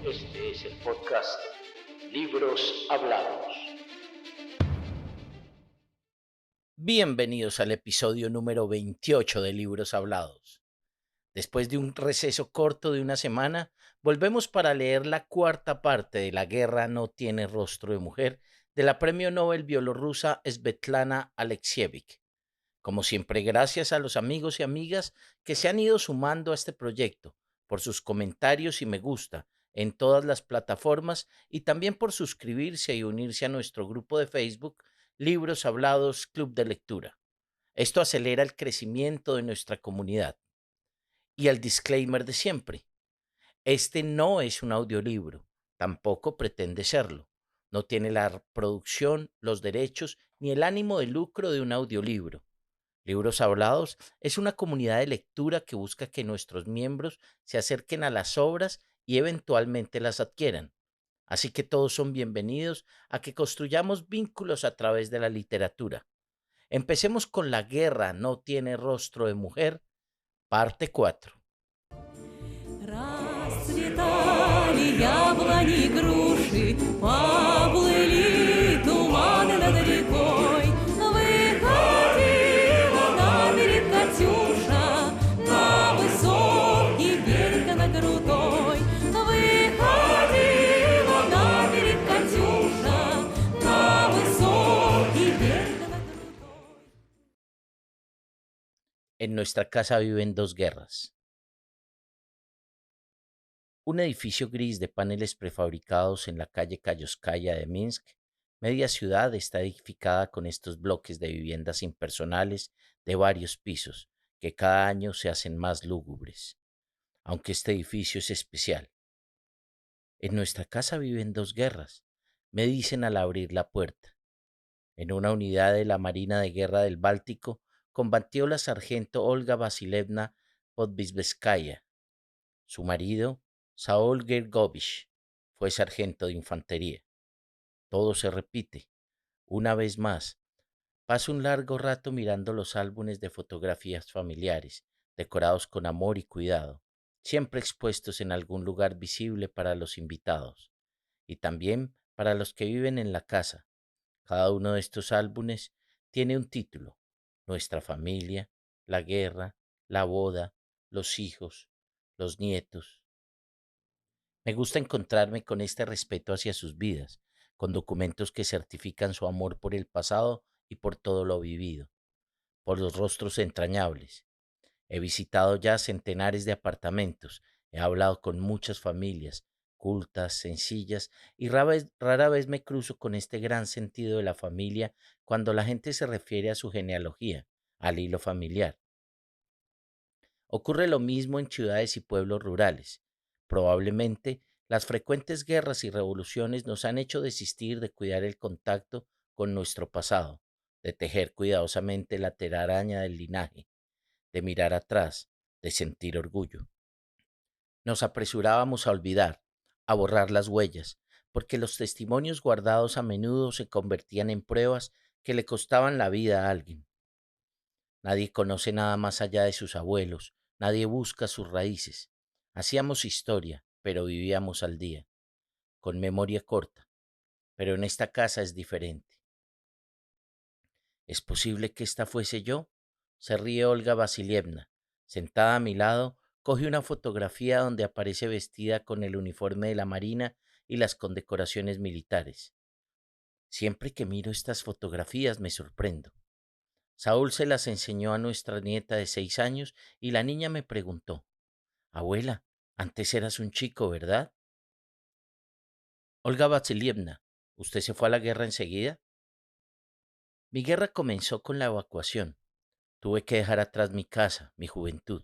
Este es el podcast Libros Hablados. Bienvenidos al episodio número 28 de Libros Hablados. Después de un receso corto de una semana, volvemos para leer la cuarta parte de La guerra no tiene rostro de mujer de la premio Nobel bielorrusa Svetlana Alexievich. Como siempre, gracias a los amigos y amigas que se han ido sumando a este proyecto, por sus comentarios y me gusta en todas las plataformas y también por suscribirse y unirse a nuestro grupo de Facebook Libros Hablados Club de Lectura. Esto acelera el crecimiento de nuestra comunidad. Y el disclaimer de siempre: este no es un audiolibro, tampoco pretende serlo. No tiene la producción, los derechos ni el ánimo de lucro de un audiolibro. Libros Hablados es una comunidad de lectura que busca que nuestros miembros se acerquen a las obras y eventualmente las adquieran. Así que todos son bienvenidos a que construyamos vínculos a través de la literatura. Empecemos con La guerra no tiene rostro de mujer, parte 4. Расцветали яблони и груши, поплыли туманы над рекой. Выходила на берег Катюша, на высокий берег на крутой. Выходила на берег Катюша, на высокий берег на крутой. En nuestra casa viven dos guerras. Un edificio gris de paneles prefabricados en la calle Kayoskaya de Minsk, media ciudad, está edificada con estos bloques de viviendas impersonales de varios pisos, que cada año se hacen más lúgubres. Aunque este edificio es especial. En nuestra casa viven dos guerras, me dicen al abrir la puerta. En una unidad de la Marina de Guerra del Báltico combatió la sargento Olga Vasilievna Podvisveskaya. Su marido, Saúl Gergovich, fue sargento de infantería. Todo se repite. Una vez más, paso un largo rato mirando los álbumes de fotografías familiares, decorados con amor y cuidado, siempre expuestos en algún lugar visible para los invitados, y también para los que viven en la casa. Cada uno de estos álbumes tiene un título: Nuestra familia, la guerra, la boda, los hijos, los nietos. Me gusta encontrarme con este respeto hacia sus vidas, con documentos que certifican su amor por el pasado y por todo lo vivido, por los rostros entrañables. He visitado ya centenares de apartamentos, he hablado con muchas familias, cultas, sencillas, y rara vez me cruzo con este gran sentido de la familia cuando la gente se refiere a su genealogía, al hilo familiar. Ocurre lo mismo en ciudades y pueblos rurales. Probablemente las frecuentes guerras y revoluciones nos han hecho desistir de cuidar el contacto con nuestro pasado, de tejer cuidadosamente la telaraña del linaje, de mirar atrás, de sentir orgullo. Nos apresurábamos a olvidar, a borrar las huellas, porque los testimonios guardados a menudo se convertían en pruebas que le costaban la vida a alguien. Nadie conoce nada más allá de sus abuelos, nadie busca sus raíces. Hacíamos historia, pero vivíamos al día, con memoria corta. Pero en esta casa es diferente. ¿Es posible que esta fuese yo? Se ríe Olga Vasilievna. Sentada a mi lado, coge una fotografía donde aparece vestida con el uniforme de la Marina y las condecoraciones militares. Siempre que miro estas fotografías me sorprendo. Saúl se las enseñó a nuestra nieta de 6 años y la niña me preguntó: Abuela, antes eras un chico, ¿verdad? Olga Vasilievna, ¿usted se fue a la guerra enseguida? Mi guerra comenzó con la evacuación. Tuve que dejar atrás mi casa, mi juventud.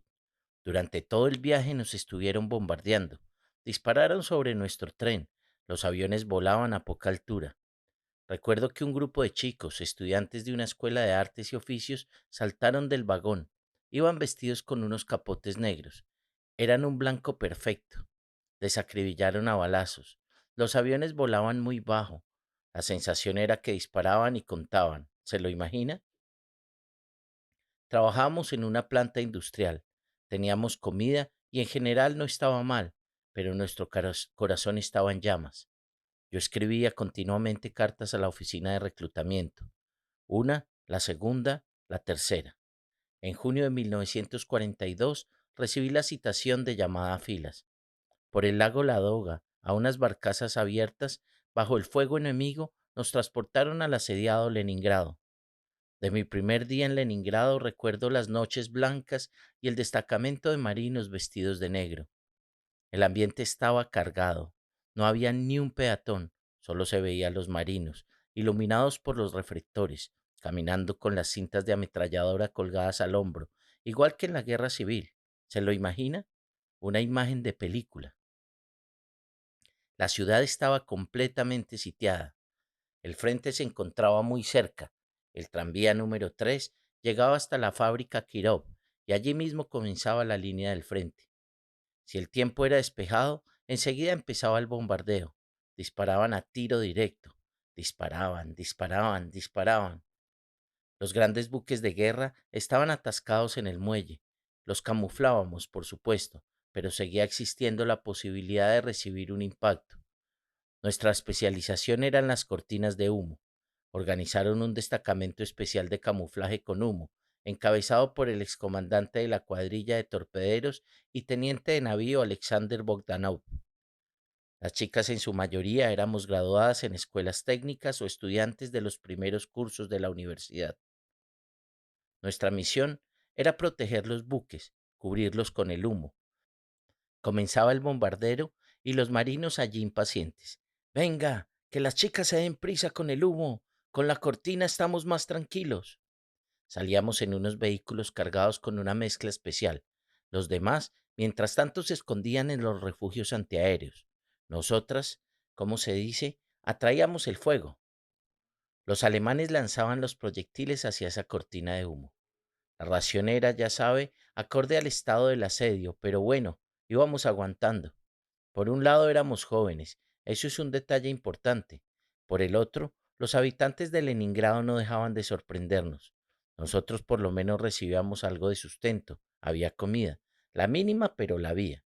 Durante todo el viaje nos estuvieron bombardeando. Dispararon sobre nuestro tren. Los aviones volaban a poca altura. Recuerdo que un grupo de chicos, estudiantes de una escuela de artes y oficios, saltaron del vagón. Iban vestidos con unos capotes negros. Eran un blanco perfecto. Les acribillaron a balazos. Los aviones volaban muy bajo. La sensación era que disparaban y contaban. ¿Se lo imagina? Trabajábamos en una planta industrial. Teníamos comida y en general no estaba mal. pero nuestro corazón estaba en llamas. Yo escribía continuamente cartas a la oficina de reclutamiento, una, la segunda, la tercera. En junio de 1942 recibí la citación de llamada a filas. Por el lago Ladoga, a unas barcazas abiertas, bajo el fuego enemigo, nos transportaron al asediado Leningrado. De mi primer día en Leningrado recuerdo las noches blancas y el destacamento de marinos vestidos de negro. El ambiente estaba cargado. No había ni un peatón, solo se veían los marinos, iluminados por los reflectores, caminando con las cintas de ametralladora colgadas al hombro, igual que en la guerra civil. ¿Se lo imagina? Una imagen de película. La ciudad estaba completamente sitiada. El frente se encontraba muy cerca. El tranvía número 3 llegaba hasta la fábrica Kirov y allí mismo comenzaba la línea del frente. Si el tiempo era despejado, enseguida empezaba el bombardeo. Disparaban a tiro directo. Disparaban, disparaban, disparaban. Los grandes buques de guerra estaban atascados en el muelle. Los camuflábamos, por supuesto, pero seguía existiendo la posibilidad de recibir un impacto. Nuestra especialización eran las cortinas de humo. Organizaron un destacamento especial de camuflaje con humo, encabezado por el excomandante de la cuadrilla de torpederos y teniente de navío Alexander Bogdanov. Las chicas en su mayoría éramos graduadas en escuelas técnicas o estudiantes de los primeros cursos de la universidad. Nuestra misión era proteger los buques, cubrirlos con el humo. Comenzaba el bombardero y los marinos allí impacientes. Venga, que las chicas se den prisa con el humo. Con la cortina estamos más tranquilos. Salíamos en unos vehículos cargados con una mezcla especial. Los demás, mientras tanto, se escondían en los refugios antiaéreos. Nosotras, como se dice, atraíamos el fuego. Los alemanes lanzaban los proyectiles hacia esa cortina de humo. La ración era, ya sabe, acorde al estado del asedio, pero bueno, íbamos aguantando. Por un lado éramos jóvenes, eso es un detalle importante. Por el otro, los habitantes de Leningrado no dejaban de sorprendernos. Nosotros por lo menos recibíamos algo de sustento, había comida, la mínima pero la había.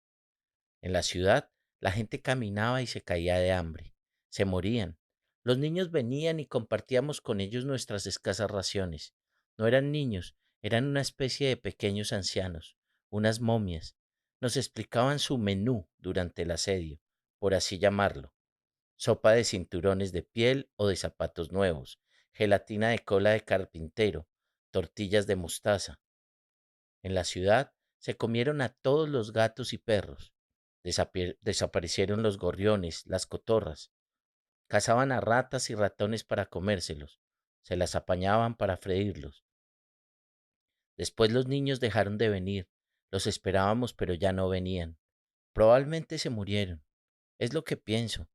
En la ciudad, la gente caminaba y se caía de hambre. Se morían. Los niños venían y compartíamos con ellos nuestras escasas raciones. No eran niños, eran una especie de pequeños ancianos, unas momias. Nos explicaban su menú durante el asedio, por así llamarlo. Sopa de cinturones de piel o de zapatos nuevos, gelatina de cola de carpintero, tortillas de mostaza. En la ciudad se comieron a todos los gatos y perros. Desaparecieron los gorriones, las cotorras. Cazaban a ratas y ratones para comérselos. Se las apañaban para freírlos. Después los niños dejaron de venir. Los esperábamos, pero ya no venían. Probablemente se murieron. Es lo que pienso.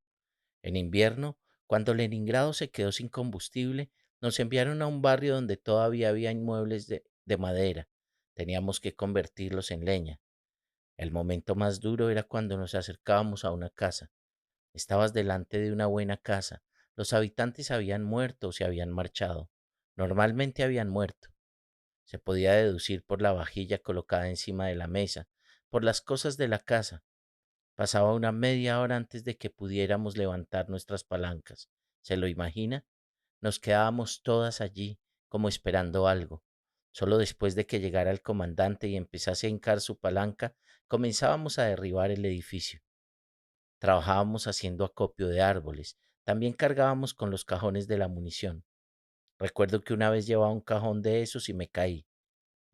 En invierno, cuando Leningrado se quedó sin combustible, nos enviaron a un barrio donde todavía había inmuebles de madera. Teníamos que convertirlos en leña. El momento más duro era cuando nos acercábamos a una casa. Estabas delante de una buena casa. Los habitantes habían muerto o se habían marchado. Normalmente habían muerto. Se podía deducir por la vajilla colocada encima de la mesa, por las cosas de la casa. Pasaba una media hora antes de que pudiéramos levantar nuestras palancas. ¿Se lo imagina? Nos quedábamos todas allí, como esperando algo. Solo después de que llegara el comandante y empezase a hincar su palanca, comenzábamos a derribar el edificio. Trabajábamos haciendo acopio de árboles. También cargábamos con los cajones de la munición. Recuerdo que una vez llevaba un cajón de esos y me caí.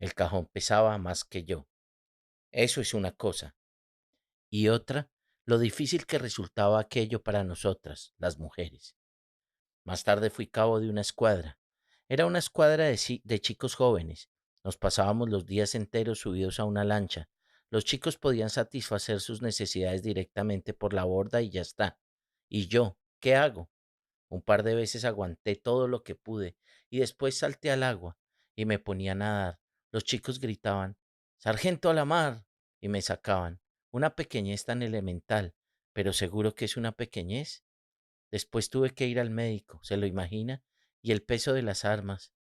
El cajón pesaba más que yo. Eso es una cosa. Y otra, lo difícil que resultaba aquello para nosotras, las mujeres. Más tarde fui cabo de una escuadra. Era una escuadra de chicos jóvenes. Nos pasábamos los días enteros subidos a una lancha. Los chicos podían satisfacer sus necesidades directamente por la borda y ya está. ¿Y yo? ¿Qué hago? Un par de veces aguanté todo lo que pude y después salté al agua y me ponía a nadar. Los chicos gritaban, Sargento a la mar, y me sacaban. Una pequeñez tan elemental, pero seguro que es una pequeñez. Después tuve que ir al médico, ¿se lo imagina? Y el peso de las armas.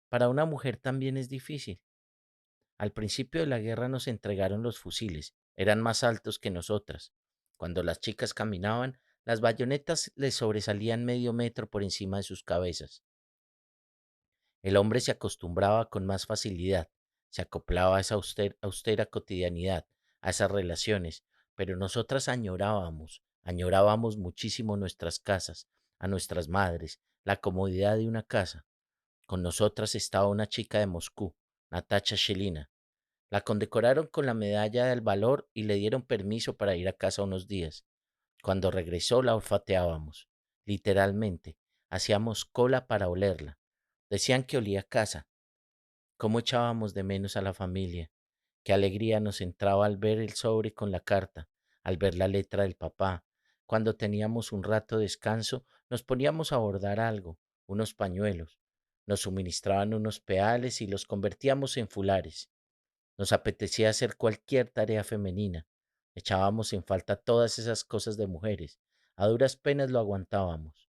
Para una mujer también es difícil. Al principio de la guerra nos entregaron los fusiles, eran más altos que nosotras. Cuando las chicas caminaban, las bayonetas les sobresalían medio metro por encima de sus cabezas. El hombre se acostumbraba con más facilidad, se acoplaba a esa austera cotidianidad, a esas relaciones, pero nosotras añorábamos muchísimo nuestras casas, a nuestras madres, la comodidad de una casa. Con nosotras estaba una chica de Moscú, Natacha Shelina. La condecoraron con la medalla del valor y le dieron permiso para ir a casa unos días. Cuando regresó la olfateábamos, literalmente, hacíamos cola para olerla. Decían que olía a casa. Cómo echábamos de menos a la familia. Qué alegría nos entraba al ver el sobre con la carta, al ver la letra del papá. Cuando teníamos un rato de descanso, nos poníamos a bordar algo, unos pañuelos. Nos suministraban unos peales y los convertíamos en fulares. Nos apetecía hacer cualquier tarea femenina. Echábamos en falta todas esas cosas de mujeres. A duras penas lo aguantábamos.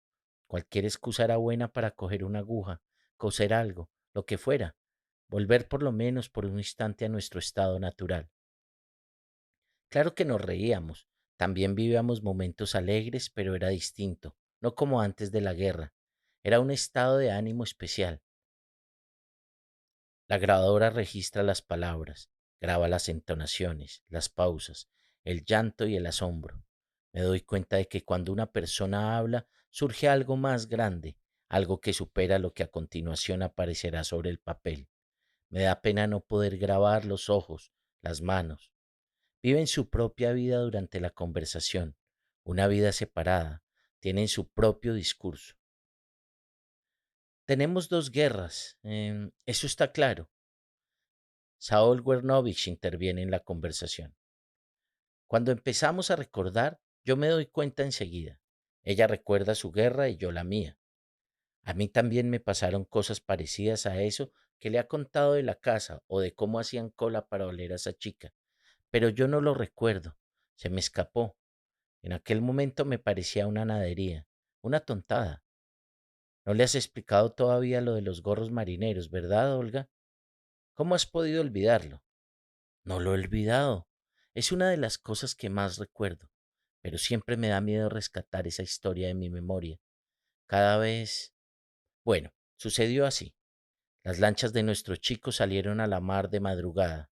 Cualquier excusa era buena para coger una aguja, coser algo, lo que fuera, volver por lo menos por un instante a nuestro estado natural. Claro que nos reíamos, también vivíamos momentos alegres, pero era distinto, no como antes de la guerra. Era un estado de ánimo especial. La grabadora registra las palabras, graba las entonaciones, las pausas, el llanto y el asombro. Me doy cuenta de que cuando una persona habla, surge algo más grande, algo que supera lo que a continuación aparecerá sobre el papel. Me da pena no poder grabar los ojos, las manos. Viven su propia vida durante la conversación, una vida separada, tienen su propio discurso. Tenemos dos guerras, eso está claro. Saúl Wernovich interviene en la conversación. Cuando empezamos a recordar, yo me doy cuenta enseguida. Ella recuerda su guerra y yo la mía. A mí también me pasaron cosas parecidas a eso que le ha contado de la casa o de cómo hacían cola para oler a esa chica, pero yo no lo recuerdo. Se me escapó. En aquel momento me parecía una nadería, una tontada. No le has explicado todavía lo de los gorros marineros, ¿verdad, Olga? ¿Cómo has podido olvidarlo? No lo he olvidado. Es una de las cosas que más recuerdo, pero siempre me da miedo rescatar esa historia de mi memoria. Cada vez... Bueno, sucedió así. Las lanchas de nuestros chicos salieron a la mar de madrugada,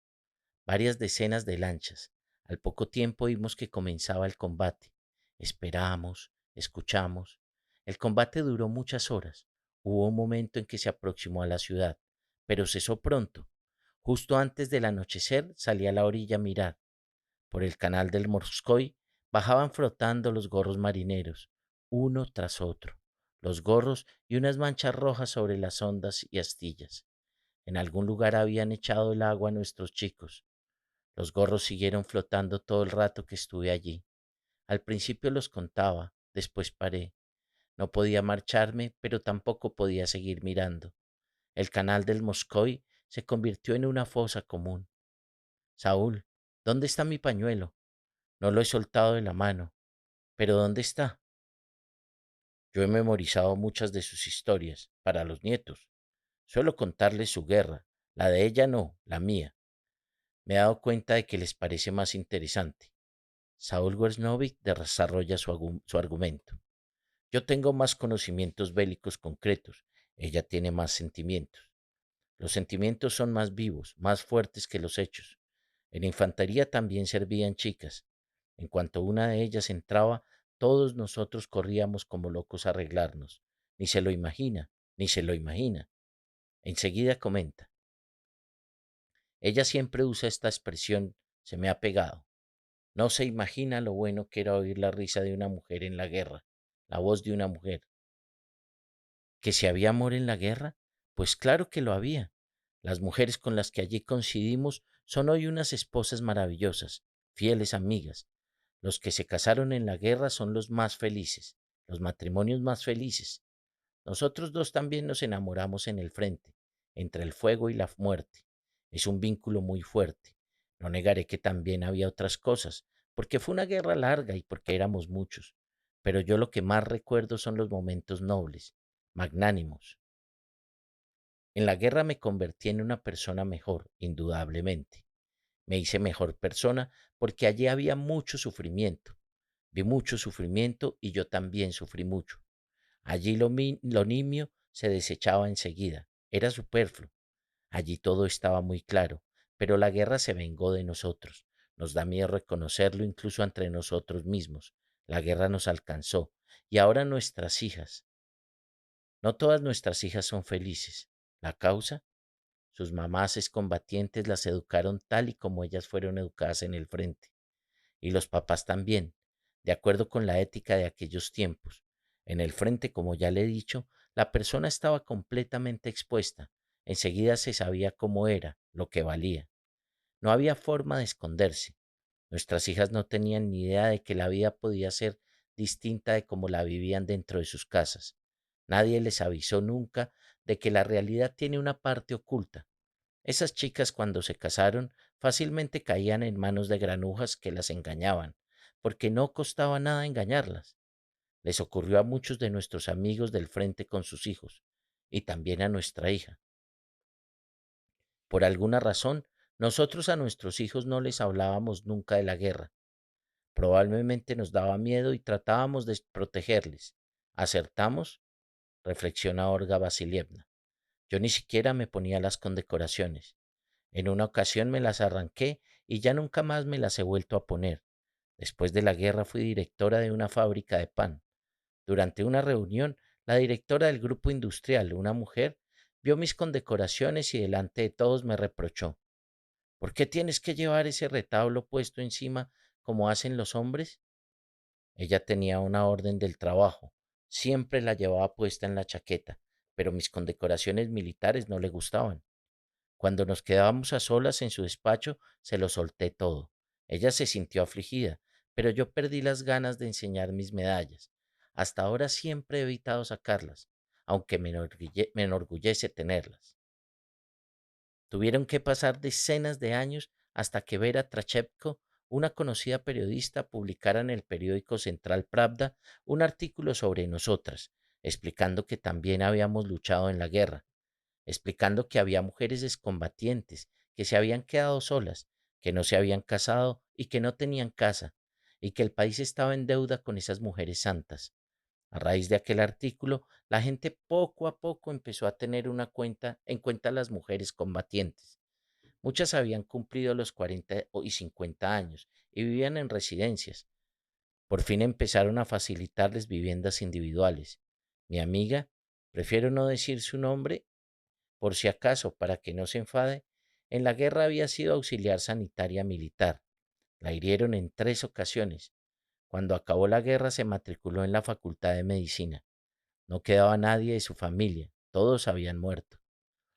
varias decenas de lanchas. Al poco tiempo vimos que comenzaba el combate. Esperamos, escuchamos. El combate duró muchas horas. Hubo un momento en que se aproximó a la ciudad, pero cesó pronto. Justo antes del anochecer salí a la orilla a mirar. Por el canal del Morskoy bajaban flotando los gorros marineros, uno tras otro, los gorros y unas manchas rojas sobre las ondas y astillas. En algún lugar habían echado el agua a nuestros chicos. Los gorros siguieron flotando todo el rato que estuve allí. Al principio los contaba, después paré. No podía marcharme, pero tampoco podía seguir mirando. El canal del Moscoy se convirtió en una fosa común. Saúl, ¿dónde está mi pañuelo? No lo he soltado de la mano. ¿Pero dónde está? Yo he memorizado muchas de sus historias para los nietos. Suelo contarles su guerra. La de ella no, la mía. Me he dado cuenta de que les parece más interesante. Saúl Wersnovik desarrolla su argumento. Yo tengo más conocimientos bélicos concretos. Ella tiene más sentimientos. Los sentimientos son más vivos, más fuertes que los hechos. En infantería también servían chicas. En cuanto una de ellas entraba, todos nosotros corríamos como locos a arreglarnos. Ni se lo imagina, ni se lo imagina. Enseguida comenta. Ella siempre usa esta expresión, se me ha pegado. No se imagina lo bueno que era oír la risa de una mujer en la guerra, la voz de una mujer. ¿Que si había amor en la guerra? Pues claro que lo había. Las mujeres con las que allí coincidimos son hoy unas esposas maravillosas, fieles amigas. Los que se casaron en la guerra son los más felices, los matrimonios más felices. Nosotros dos también nos enamoramos en el frente, entre el fuego y la muerte. Es un vínculo muy fuerte. No negaré que también había otras cosas, porque fue una guerra larga y porque éramos muchos. Pero yo lo que más recuerdo son los momentos nobles, magnánimos. En la guerra me convertí en una persona mejor, indudablemente. Me hice mejor persona porque allí había mucho sufrimiento. Vi mucho sufrimiento y yo también sufrí mucho. Allí lo nimio se desechaba enseguida, era superfluo. Allí todo estaba muy claro, pero la guerra se vengó de nosotros. Nos da miedo reconocerlo incluso entre nosotros mismos. La guerra nos alcanzó y ahora nuestras hijas, no todas nuestras hijas son felices. ¿La causa? Sus mamás excombatientes las educaron tal y como ellas fueron educadas en el frente. Y los papás también, de acuerdo con la ética de aquellos tiempos. En el frente, como ya le he dicho, la persona estaba completamente expuesta. Enseguida se sabía cómo era, lo que valía. No había forma de esconderse. Nuestras hijas no tenían ni idea de que la vida podía ser distinta de como la vivían dentro de sus casas. Nadie les avisó nunca de que la realidad tiene una parte oculta. Esas chicas cuando se casaron fácilmente caían en manos de granujas que las engañaban, porque no costaba nada engañarlas. Les ocurrió a muchos de nuestros amigos del frente con sus hijos, y también a nuestra hija. Por alguna razón, nosotros a nuestros hijos no les hablábamos nunca de la guerra. Probablemente nos daba miedo y tratábamos de protegerles. ¿Acertamos? Reflexiona Olga Vasilievna. Yo ni siquiera me ponía las condecoraciones. En una ocasión me las arranqué y ya nunca más me las he vuelto a poner. Después de la guerra fui directora de una fábrica de pan. Durante una reunión, la directora del grupo industrial, una mujer, vio mis condecoraciones y delante de todos me reprochó. ¿Por qué tienes que llevar ese retablo puesto encima como hacen los hombres? Ella tenía una orden del trabajo. Siempre la llevaba puesta en la chaqueta, pero mis condecoraciones militares no le gustaban. Cuando nos quedábamos a solas en su despacho, se lo solté todo. Ella se sintió afligida, pero yo perdí las ganas de enseñar mis medallas. Hasta ahora siempre he evitado sacarlas, aunque me enorgullece tenerlas. Tuvieron que pasar decenas de años hasta que Vera Trachevko, una conocida periodista, publicara en el periódico Central Pravda un artículo sobre nosotras, explicando que también habíamos luchado en la guerra, explicando que había mujeres excombatientes que se habían quedado solas, que no se habían casado y que no tenían casa, y que el país estaba en deuda con esas mujeres santas. A raíz de aquel artículo, la gente poco a poco empezó a tener en cuenta las mujeres combatientes. Muchas habían cumplido los 40 y 50 años y vivían en residencias. Por fin empezaron a facilitarles viviendas individuales. Mi amiga, prefiero no decir su nombre, por si acaso, para que no se enfade, en la guerra había sido auxiliar sanitaria militar. La hirieron en 3 ocasiones. Cuando acabó la guerra se matriculó en la Facultad de Medicina. No quedaba nadie de su familia, todos habían muerto.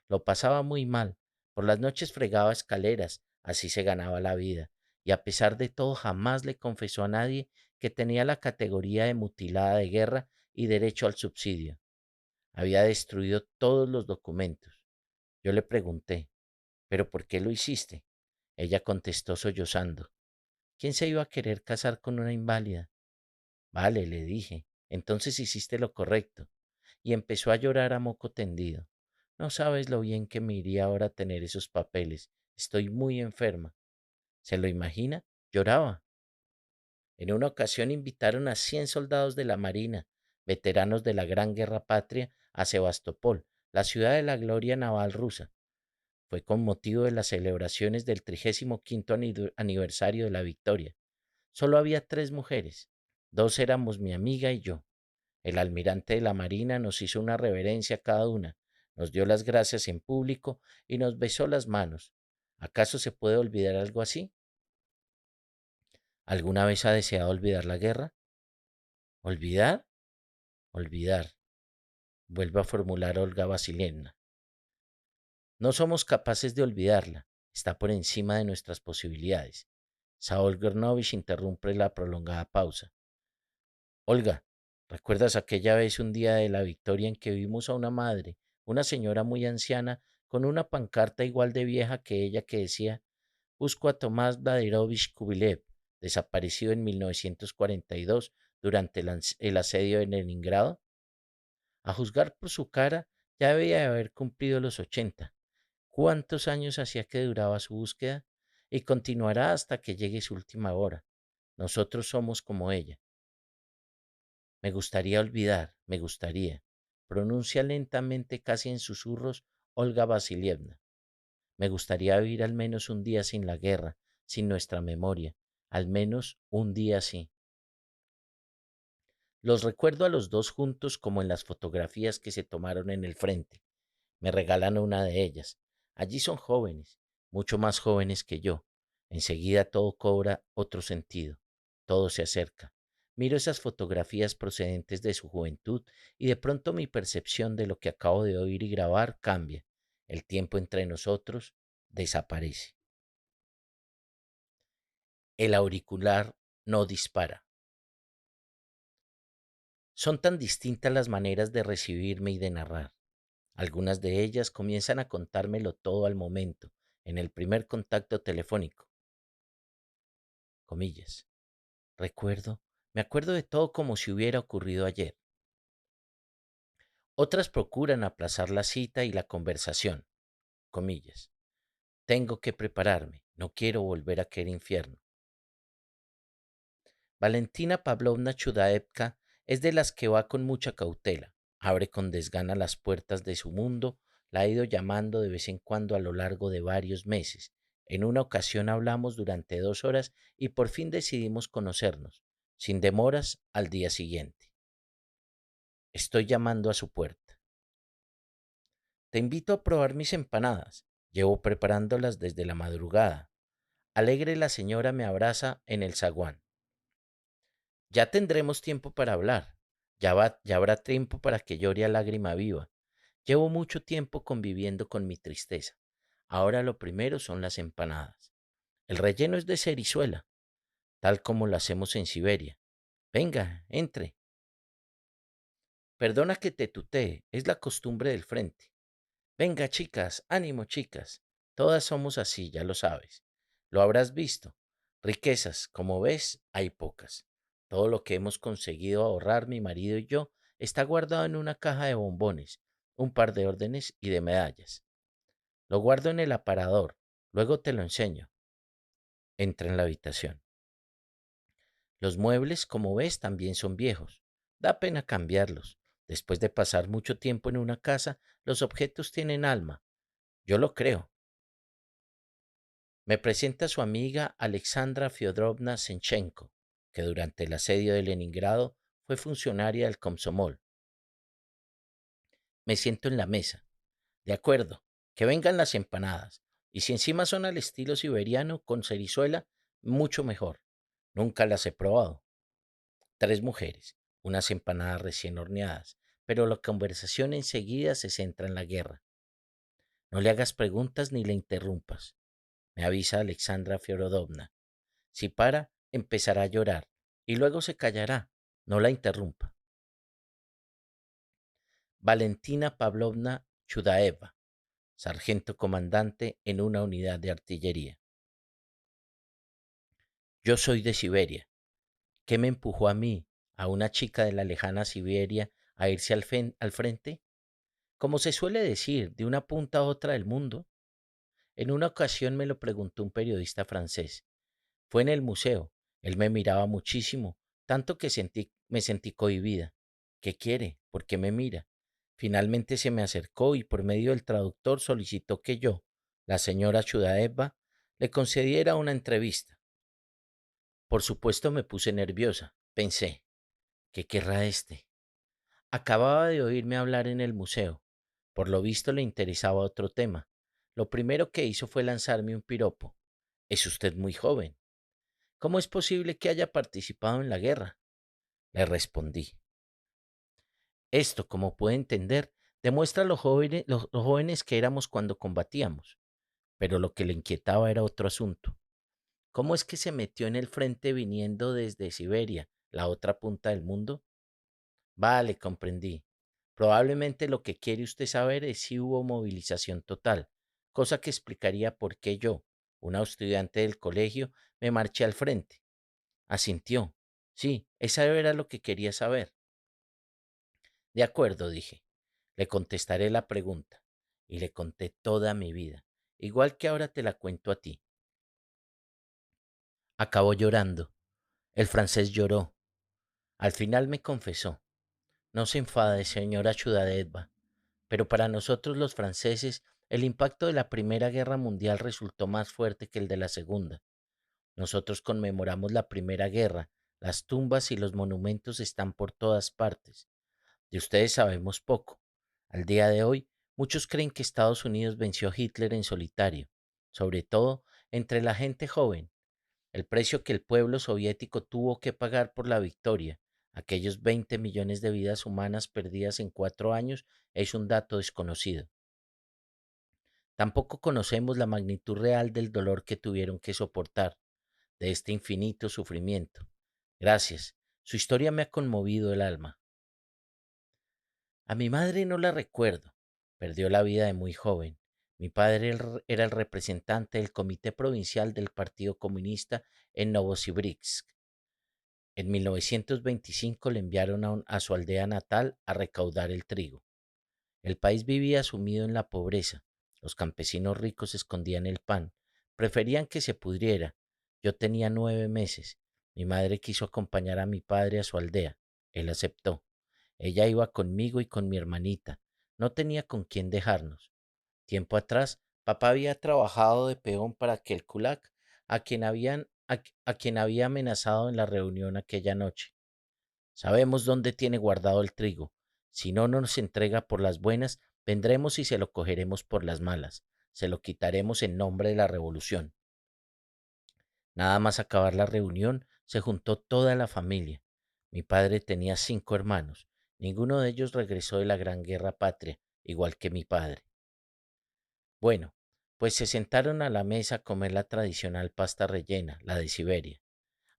Lo pasaba muy mal. Por las noches fregaba escaleras, así se ganaba la vida, y a pesar de todo jamás le confesó a nadie que tenía la categoría de mutilada de guerra y derecho al subsidio. Había destruido todos los documentos. Yo le pregunté, ¿pero por qué lo hiciste? Ella contestó sollozando. ¿Quién se iba a querer casar con una inválida? Vale, le dije, entonces hiciste lo correcto. Y empezó a llorar a moco tendido. No sabes lo bien que me iría ahora tener esos papeles. Estoy muy enferma. ¿Se lo imagina? Lloraba. En una ocasión invitaron a 100 soldados de la Marina, veteranos de la Gran Guerra Patria, a Sebastopol, la ciudad de la gloria naval rusa. Fue con motivo de las celebraciones del 35º aniversario de la victoria. Solo había 3 mujeres. 2 éramos mi amiga y yo. El almirante de la Marina nos hizo una reverencia a cada una, nos dio las gracias en público y nos besó las manos. ¿Acaso se puede olvidar algo así? ¿Alguna vez ha deseado olvidar la guerra? ¿Olvidar? Olvidar. Vuelve a formular Olga Vasilievna. No somos capaces de olvidarla. Está por encima de nuestras posibilidades. Saúl Gernovich interrumpe la prolongada pausa. Olga, ¿recuerdas aquella vez un día de la victoria en que vimos a una madre, una señora muy anciana, con una pancarta igual de vieja que ella que decía, busco a Tomás Vladimirovich Kubilev, desaparecido en 1942 durante el asedio de Leningrado? A juzgar por su cara, ya debía de haber cumplido los 80. ¿Cuántos años hacía que duraba su búsqueda? Y continuará hasta que llegue su última hora. Nosotros somos como ella. Me gustaría olvidar, me gustaría. Pronuncia lentamente, casi en susurros, Olga Vasilievna. Me gustaría vivir al menos un día sin la guerra, sin nuestra memoria. Al menos un día así. Los recuerdo a los dos juntos como en las fotografías que se tomaron en el frente. Me regalan una de ellas. Allí son jóvenes, mucho más jóvenes que yo. Enseguida todo cobra otro sentido. Todo se acerca. Miro esas fotografías procedentes de su juventud y de pronto mi percepción de lo que acabo de oír y grabar cambia. El tiempo entre nosotros desaparece. El auricular no dispara. Son tan distintas las maneras de recibirme y de narrar. Algunas de ellas comienzan a contármelo todo al momento, en el primer contacto telefónico. Comillas. Me acuerdo de todo como si hubiera ocurrido ayer. Otras procuran aplazar la cita y la conversación. Comillas. Tengo que prepararme, no quiero volver a aquel infierno. Valentina Pavlovna Chudaevka es de las que va con mucha cautela, abre con desgana las puertas de su mundo, la ha ido llamando de vez en cuando a lo largo de varios meses. En una ocasión hablamos durante 2 horas y por fin decidimos conocernos, sin demoras, al día siguiente. Estoy llamando a su puerta. Te invito a probar mis empanadas. Llevo preparándolas desde la madrugada. Alegre la señora me abraza en el zaguán. Ya tendremos tiempo para hablar. Ya habrá tiempo para que llore a lágrima viva. Llevo mucho tiempo conviviendo con mi tristeza. Ahora lo primero son las empanadas. El relleno es de cerizuela, tal como lo hacemos en Siberia. Venga, entre. Perdona que te tutee, es la costumbre del frente. Venga, chicas, ánimo, chicas. Todas somos así, ya lo sabes. Lo habrás visto. Riquezas, como ves, hay pocas. Todo lo que hemos conseguido ahorrar mi marido y yo está guardado en una caja de bombones, un par de órdenes y de medallas. Lo guardo en el aparador. Luego te lo enseño. Entra en la habitación. Los muebles, como ves, también son viejos. Da pena cambiarlos. Después de pasar mucho tiempo en una casa, los objetos tienen alma. Yo lo creo. Me presenta su amiga Alexandra Fyodorovna Senchenko, que durante el asedio de Leningrado fue funcionaria del Komsomol. Me siento en la mesa. De acuerdo, que vengan las empanadas. Y si encima son al estilo siberiano, con cerizuela, mucho mejor. Nunca las he probado. 3 mujeres, unas empanadas recién horneadas, pero la conversación enseguida se centra en la guerra. No le hagas preguntas ni le interrumpas, me avisa Alexandra Fyodorovna. Si para, empezará a llorar y luego se callará. No la interrumpa. Valentina Pavlovna Chudaeva, sargento comandante en una unidad de artillería. Yo soy de Siberia. ¿Qué me empujó a mí, a una chica de la lejana Siberia, a irse al frente? Como se suele decir, de una punta a otra del mundo. En una ocasión me lo preguntó un periodista francés. Fue en el museo. Él me miraba muchísimo, tanto que me sentí cohibida. ¿Qué quiere? ¿Por qué me mira? Finalmente se me acercó y por medio del traductor solicitó que yo, la señora Chudaeva, le concediera una entrevista. Por supuesto me puse nerviosa. Pensé, ¿qué querrá este? Acababa de oírme hablar en el museo. Por lo visto le interesaba otro tema. Lo primero que hizo fue lanzarme un piropo. Es usted muy joven. ¿Cómo es posible que haya participado en la guerra? Le respondí. Esto, como puede entender, demuestra los jóvenes que éramos cuando combatíamos. Pero lo que le inquietaba era otro asunto. ¿Cómo es que se metió en el frente viniendo desde Siberia, la otra punta del mundo? Vale, comprendí. Probablemente lo que quiere usted saber es si hubo movilización total, cosa que explicaría por qué yo, una estudiante del colegio, me marché al frente. Asintió. Sí, esa era lo que quería saber. De acuerdo, dije. Le contestaré la pregunta. Y le conté toda mi vida, igual que ahora te la cuento a ti. Acabó llorando. El francés lloró. Al final me confesó, no se enfade, señora Chudadetba, pero para nosotros los franceses el impacto de la Primera Guerra Mundial resultó más fuerte que el de la Segunda. Nosotros conmemoramos la Primera Guerra, las tumbas y los monumentos están por todas partes. De ustedes sabemos poco. Al día de hoy, muchos creen que Estados Unidos venció a Hitler en solitario, sobre todo entre la gente joven. El precio que el pueblo soviético tuvo que pagar por la victoria, aquellos 20 millones de vidas humanas perdidas en 4 años, es un dato desconocido. Tampoco conocemos la magnitud real del dolor que tuvieron que soportar, de este infinito sufrimiento. Gracias. Su historia me ha conmovido el alma. A mi madre no la recuerdo. Perdió la vida de muy joven. Mi padre era el representante del Comité Provincial del Partido Comunista en Novosibirsk. En 1925 le enviaron a su aldea natal a recaudar el trigo. El país vivía sumido en la pobreza. Los campesinos ricos escondían el pan. Preferían que se pudriera. Yo tenía 9 meses. Mi madre quiso acompañar a mi padre a su aldea. Él aceptó. Ella iba conmigo y con mi hermanita. No tenía con quién dejarnos. Tiempo atrás, papá había trabajado de peón para aquel kulak a quien había amenazado en la reunión aquella noche. Sabemos dónde tiene guardado el trigo. Si no nos entrega por las buenas, vendremos y se lo cogeremos por las malas. Se lo quitaremos en nombre de la revolución. Nada más acabar la reunión, se juntó toda la familia. Mi padre tenía 5 hermanos. Ninguno de ellos regresó de la Gran Guerra Patria, igual que mi padre. Bueno, pues se sentaron a la mesa a comer la tradicional pasta rellena, la de Siberia.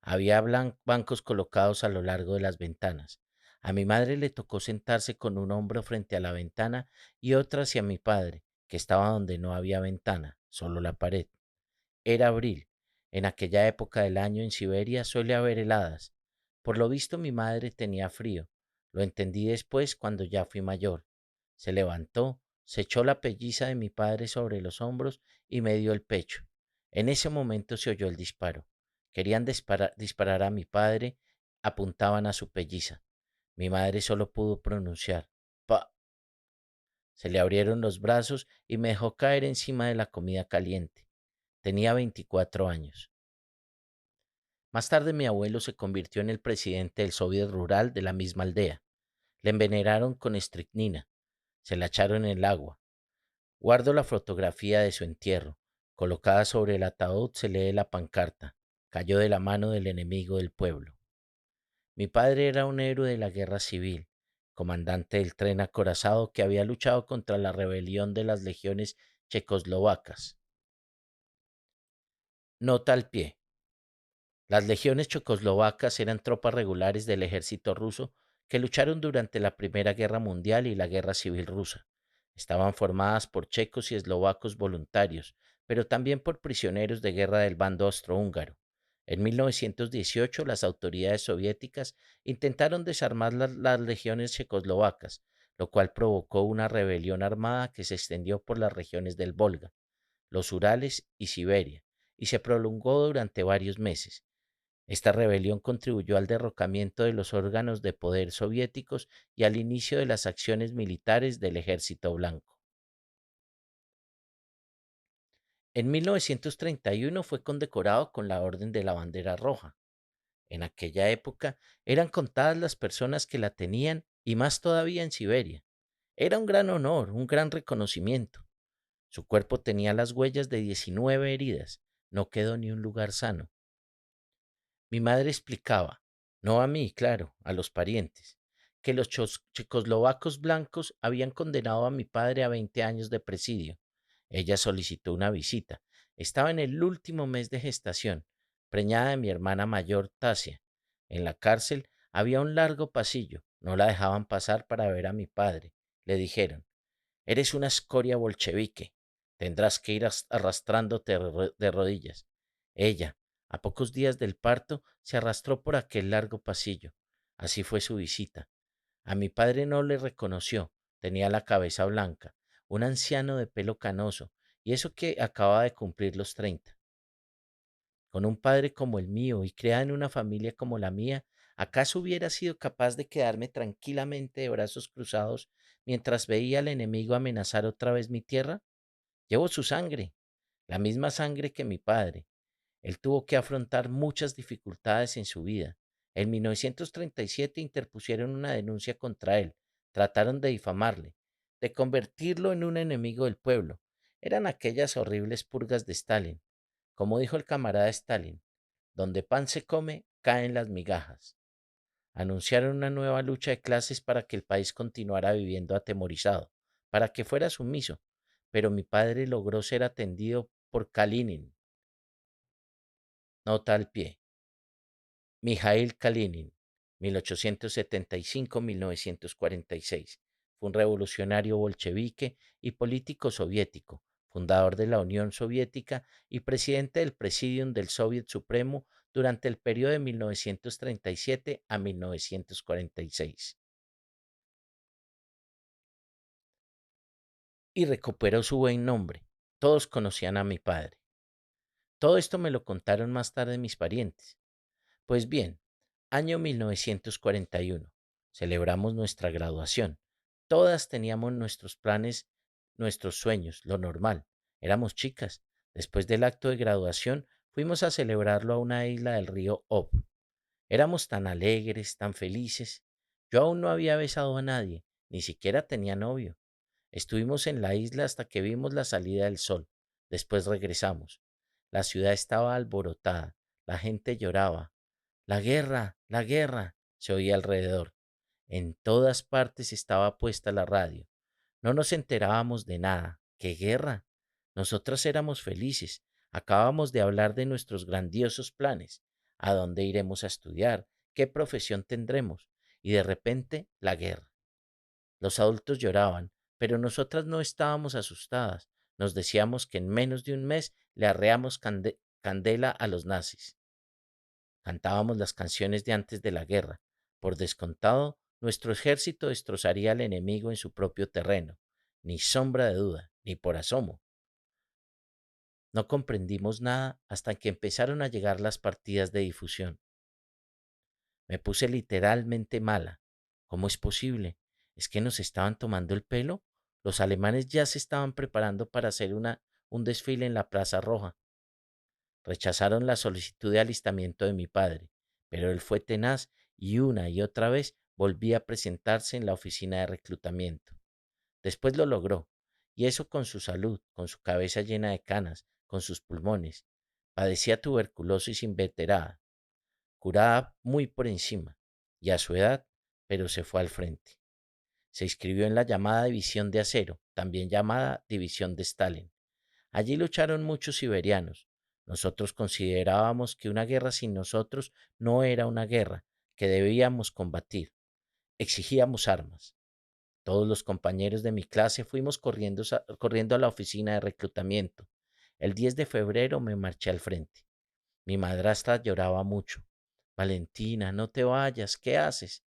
Había bancos colocados a lo largo de las ventanas. A mi madre le tocó sentarse con un hombro frente a la ventana y otro hacia mi padre, que estaba donde no había ventana, solo la pared. Era abril. En aquella época del año en Siberia suele haber heladas. Por lo visto mi madre tenía frío. Lo entendí después cuando ya fui mayor. Se levantó, se echó la pelliza de mi padre sobre los hombros y me dio el pecho. En ese momento se oyó el disparo. Querían disparar a mi padre, apuntaban a su pelliza. Mi madre solo pudo pronunciar pa. Se le abrieron los brazos y me dejó caer encima de la comida caliente. Tenía 24 años. Más tarde mi abuelo se convirtió en el presidente del Soviet Rural de la misma aldea. Le envenenaron con estricnina. Se la echaron en el agua. Guardo la fotografía de su entierro. Colocada sobre el ataúd se lee la pancarta. Cayó de la mano del enemigo del pueblo. Mi padre era un héroe de la guerra civil, comandante del tren acorazado que había luchado contra la rebelión de las legiones checoslovacas. Nota al pie. Las legiones checoslovacas eran tropas regulares del ejército ruso que lucharon durante la Primera Guerra Mundial y la Guerra Civil Rusa. Estaban formadas por checos y eslovacos voluntarios, pero también por prisioneros de guerra del bando austrohúngaro. En 1918, las autoridades soviéticas intentaron desarmar las legiones checoslovacas, lo cual provocó una rebelión armada que se extendió por las regiones del Volga, los Urales y Siberia, y se prolongó durante varios meses. Esta rebelión contribuyó al derrocamiento de los órganos de poder soviéticos y al inicio de las acciones militares del Ejército Blanco. En 1931 fue condecorado con la Orden de la Bandera Roja. En aquella época eran contadas las personas que la tenían y más todavía en Siberia. Era un gran honor, un gran reconocimiento. Su cuerpo tenía las huellas de 19 heridas. No quedó ni un lugar sano. Mi madre explicaba, no a mí, claro, a los parientes, que los checoslovacos blancos habían condenado a mi padre a 20 años de presidio. Ella solicitó una visita. Estaba en el último mes de gestación, preñada de mi hermana mayor, Tasia. En la cárcel había un largo pasillo. No la dejaban pasar para ver a mi padre. Le dijeron, eres una escoria bolchevique. Tendrás que ir arrastrándote de rodillas. Ella, a pocos días del parto, se arrastró por aquel largo pasillo. Así fue su visita. A mi padre no le reconoció. Tenía la cabeza blanca, un anciano de pelo canoso, y eso que acaba de cumplir los 30. Con un padre como el mío y criada en una familia como la mía, ¿Acaso hubiera sido capaz de quedarme tranquilamente de brazos cruzados mientras veía al enemigo amenazar otra vez mi tierra? Llevo su sangre, la misma sangre que mi padre. Él tuvo que afrontar muchas dificultades en su vida. En 1937 interpusieron una denuncia contra él, trataron de difamarle, de convertirlo en un enemigo del pueblo. Eran aquellas horribles purgas de Stalin. Como dijo el camarada Stalin, donde pan se come, caen las migajas. Anunciaron una nueva lucha de clases para que el país continuara viviendo atemorizado, para que fuera sumiso, pero mi padre logró ser atendido por Kalinin, nota al pie. Mijaíl Kalinin, 1875-1946. Fue un revolucionario bolchevique y político soviético, fundador de la Unión Soviética y presidente del Presidium del Soviet Supremo durante el periodo de 1937 a 1946. Y recuperó su buen nombre. Todos conocían a mi padre. Todo esto me lo contaron más tarde mis parientes. Pues bien, año 1941. Celebramos nuestra graduación. Todas teníamos nuestros planes, nuestros sueños, lo normal. Éramos chicas. Después del acto de graduación, fuimos a celebrarlo a una isla del río Ob. Éramos tan alegres, tan felices. Yo aún no había besado a nadie, ni siquiera tenía novio. Estuvimos en la isla hasta que vimos la salida del sol. Después regresamos. La ciudad estaba alborotada. La gente lloraba. La guerra, se oía alrededor. En todas partes estaba puesta la radio. No nos enterábamos de nada. ¿Qué guerra? Nosotras éramos felices. Acabamos de hablar de nuestros grandiosos planes. ¿A dónde iremos a estudiar? ¿Qué profesión tendremos? Y de repente, la guerra. Los adultos lloraban, pero nosotras no estábamos asustadas. Nos decíamos que en menos de un mes le arreamos candela a los nazis. Cantábamos las canciones de antes de la guerra. Por descontado, nuestro ejército destrozaría al enemigo en su propio terreno. Ni sombra de duda, ni por asomo. No comprendimos nada hasta que empezaron a llegar las partidas de difusión. Me puse literalmente mala. ¿Cómo es posible? ¿Es que nos estaban tomando el pelo? Los alemanes ya se estaban preparando para hacer un desfile en la Plaza Roja. Rechazaron la solicitud de alistamiento de mi padre, pero él fue tenaz y una y otra vez volvía a presentarse en la oficina de reclutamiento. Después lo logró, y eso con su salud, con su cabeza llena de canas, con sus pulmones. Padecía tuberculosis inveterada, curada muy por encima, y a su edad, pero se fue al frente. Se inscribió en la llamada División de Acero, también llamada División de Stalin. Allí lucharon muchos siberianos. Nosotros considerábamos que una guerra sin nosotros no era una guerra, que debíamos combatir. Exigíamos armas. Todos los compañeros de mi clase fuimos corriendo a la oficina de reclutamiento. El 10 de febrero me marché al frente. Mi madrastra lloraba mucho. Valentina, no te vayas, ¿qué haces?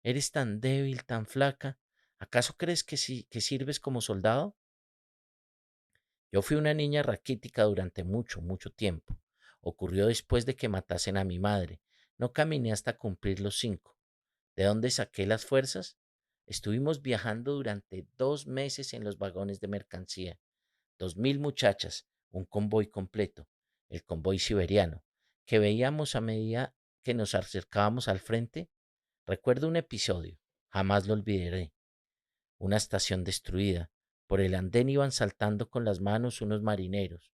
Eres tan débil, tan flaca. ¿Acaso crees que sirves como soldado? Yo fui una niña raquítica durante mucho, mucho tiempo. Ocurrió después de que matasen a mi madre. No caminé hasta cumplir los 5. ¿De dónde saqué las fuerzas? Estuvimos viajando durante 2 meses en los vagones de mercancía. 2000 muchachas, un convoy completo, el convoy siberiano, que veíamos a medida que nos acercábamos al frente. Recuerdo un episodio, jamás lo olvidaré. Una estación destruida. Por el andén iban saltando con las manos unos marineros.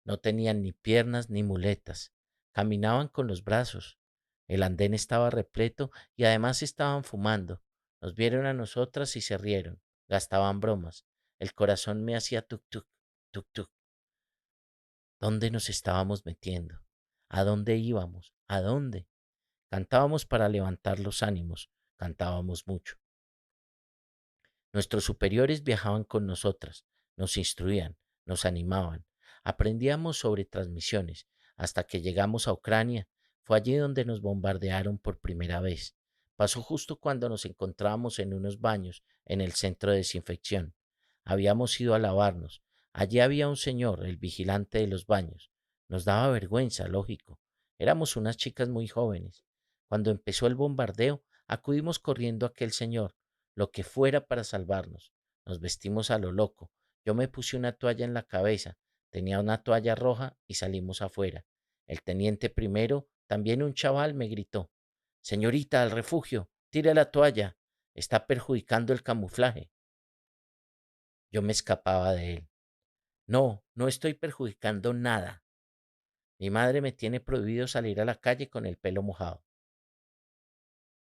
No tenían ni piernas ni muletas. Caminaban con los brazos. El andén estaba repleto y además estaban fumando. Nos vieron a nosotras y se rieron. Gastaban bromas. El corazón me hacía tuk tuk, tuk tuk. ¿Dónde nos estábamos metiendo? ¿A dónde íbamos? ¿A dónde? Cantábamos para levantar los ánimos. Cantábamos mucho. Nuestros superiores viajaban con nosotras, nos instruían, nos animaban. Aprendíamos sobre transmisiones hasta que llegamos a Ucrania. Fue allí donde nos bombardearon por primera vez. Pasó justo cuando nos encontrábamos en unos baños en el centro de desinfección. Habíamos ido a lavarnos. Allí había un señor, el vigilante de los baños. Nos daba vergüenza, lógico. Éramos unas chicas muy jóvenes. Cuando empezó el bombardeo, acudimos corriendo a aquel señor, lo que fuera para salvarnos. Nos vestimos a lo loco. Yo me puse una toalla en la cabeza, tenía una toalla roja y salimos afuera. El teniente primero, también un chaval, me gritó: Señorita, al refugio, tire la toalla, está perjudicando el camuflaje. Yo me escapaba de él. No, no estoy perjudicando nada. Mi madre me tiene prohibido salir a la calle con el pelo mojado.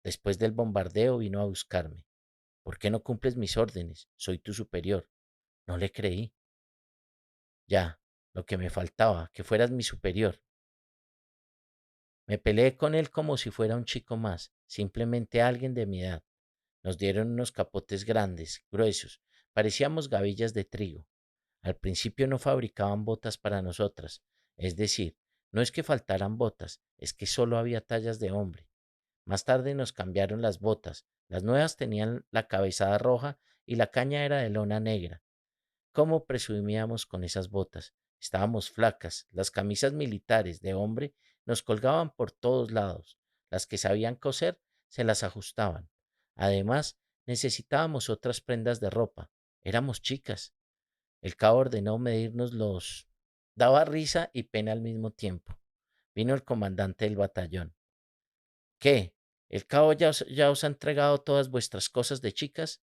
Después del bombardeo vino a buscarme. ¿Por qué no cumples mis órdenes? Soy tu superior. No le creí. Ya, lo que me faltaba, que fueras mi superior. Me peleé con él como si fuera un chico más, simplemente alguien de mi edad. Nos dieron unos capotes grandes, gruesos, parecíamos gavillas de trigo. Al principio no fabricaban botas para nosotras, es decir, no es que faltaran botas, es que solo había tallas de hombre. Más tarde nos cambiaron las botas, las nuevas tenían la cabezada roja y la caña era de lona negra. ¿Cómo presumíamos con esas botas? Estábamos flacas, las camisas militares de hombre nos colgaban por todos lados, las que sabían coser se las ajustaban. Además, necesitábamos otras prendas de ropa. Éramos chicas. El cabo ordenó medirnos los... Daba risa y pena al mismo tiempo. Vino el comandante del batallón. ¿Qué? ¿El cabo ya os ha entregado todas vuestras cosas de chicas?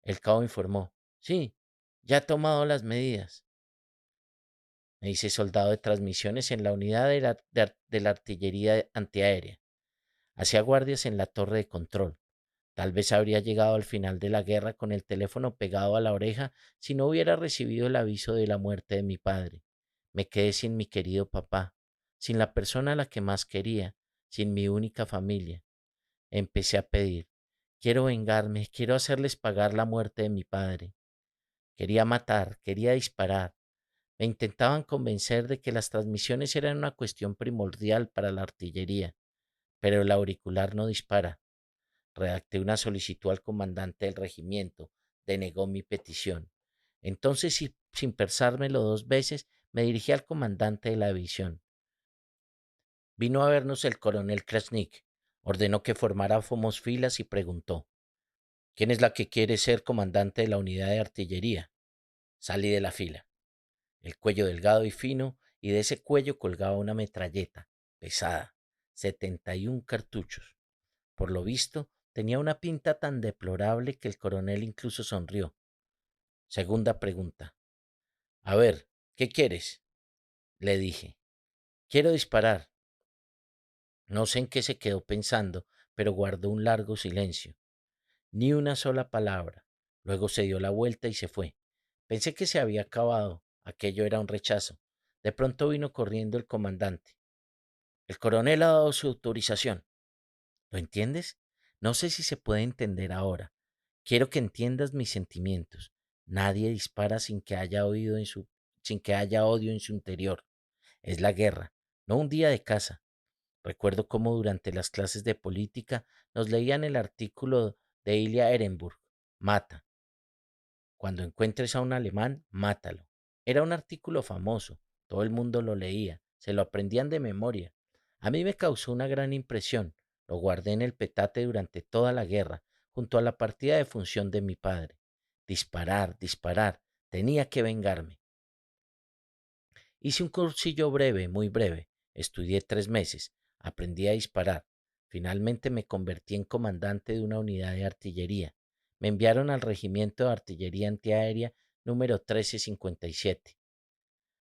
El cabo informó. Sí, ya ha tomado las medidas. Me hice soldado de transmisiones en la unidad de la artillería antiaérea. Hacía guardias en la torre de control. Tal vez habría llegado al final de la guerra con el teléfono pegado a la oreja si no hubiera recibido el aviso de la muerte de mi padre. Me quedé sin mi querido papá, sin la persona a la que más quería, sin mi única familia. Empecé a pedir. Quiero vengarme, quiero hacerles pagar la muerte de mi padre. Quería matar, quería disparar. Me intentaban convencer de que las transmisiones eran una cuestión primordial para la artillería, pero el auricular no dispara. Redacté una solicitud al comandante del regimiento. Denegó mi petición. Entonces, sin pensármelo dos veces, me dirigí al comandante de la división. Vino a vernos el coronel Krasnik. Ordenó que formáramos filas y preguntó: ¿Quién es la que quiere ser comandante de la unidad de artillería? Salí de la fila. El cuello delgado y fino, y de ese cuello colgaba una metralleta, pesada, 71 cartuchos. Por lo visto, tenía una pinta tan deplorable que el coronel incluso sonrió. Segunda pregunta. A ver, ¿qué quieres? Le dije. Quiero disparar. No sé en qué se quedó pensando, pero guardó un largo silencio. Ni una sola palabra. Luego se dio la vuelta y se fue. Pensé que se había acabado. Aquello era un rechazo. De pronto vino corriendo el comandante. El coronel ha dado su autorización. ¿Lo entiendes? No sé si se puede entender ahora. Quiero que entiendas mis sentimientos. Nadie dispara sin que haya odio en su interior. Es la guerra, no un día de caza. Recuerdo cómo durante las clases de política nos leían el artículo de Ilya Ehrenburg. Mata. Cuando encuentres a un alemán, mátalo. Era un artículo famoso, todo el mundo lo leía, se lo aprendían de memoria. A mí me causó una gran impresión, lo guardé en el petate durante toda la guerra, junto a la partida de función de mi padre. Disparar, disparar, tenía que vengarme. Hice un cursillo breve, muy breve, estudié 3 meses, aprendí a disparar. Finalmente me convertí en comandante de una unidad de artillería. Me enviaron al Regimiento de Artillería Antiaérea número 1357.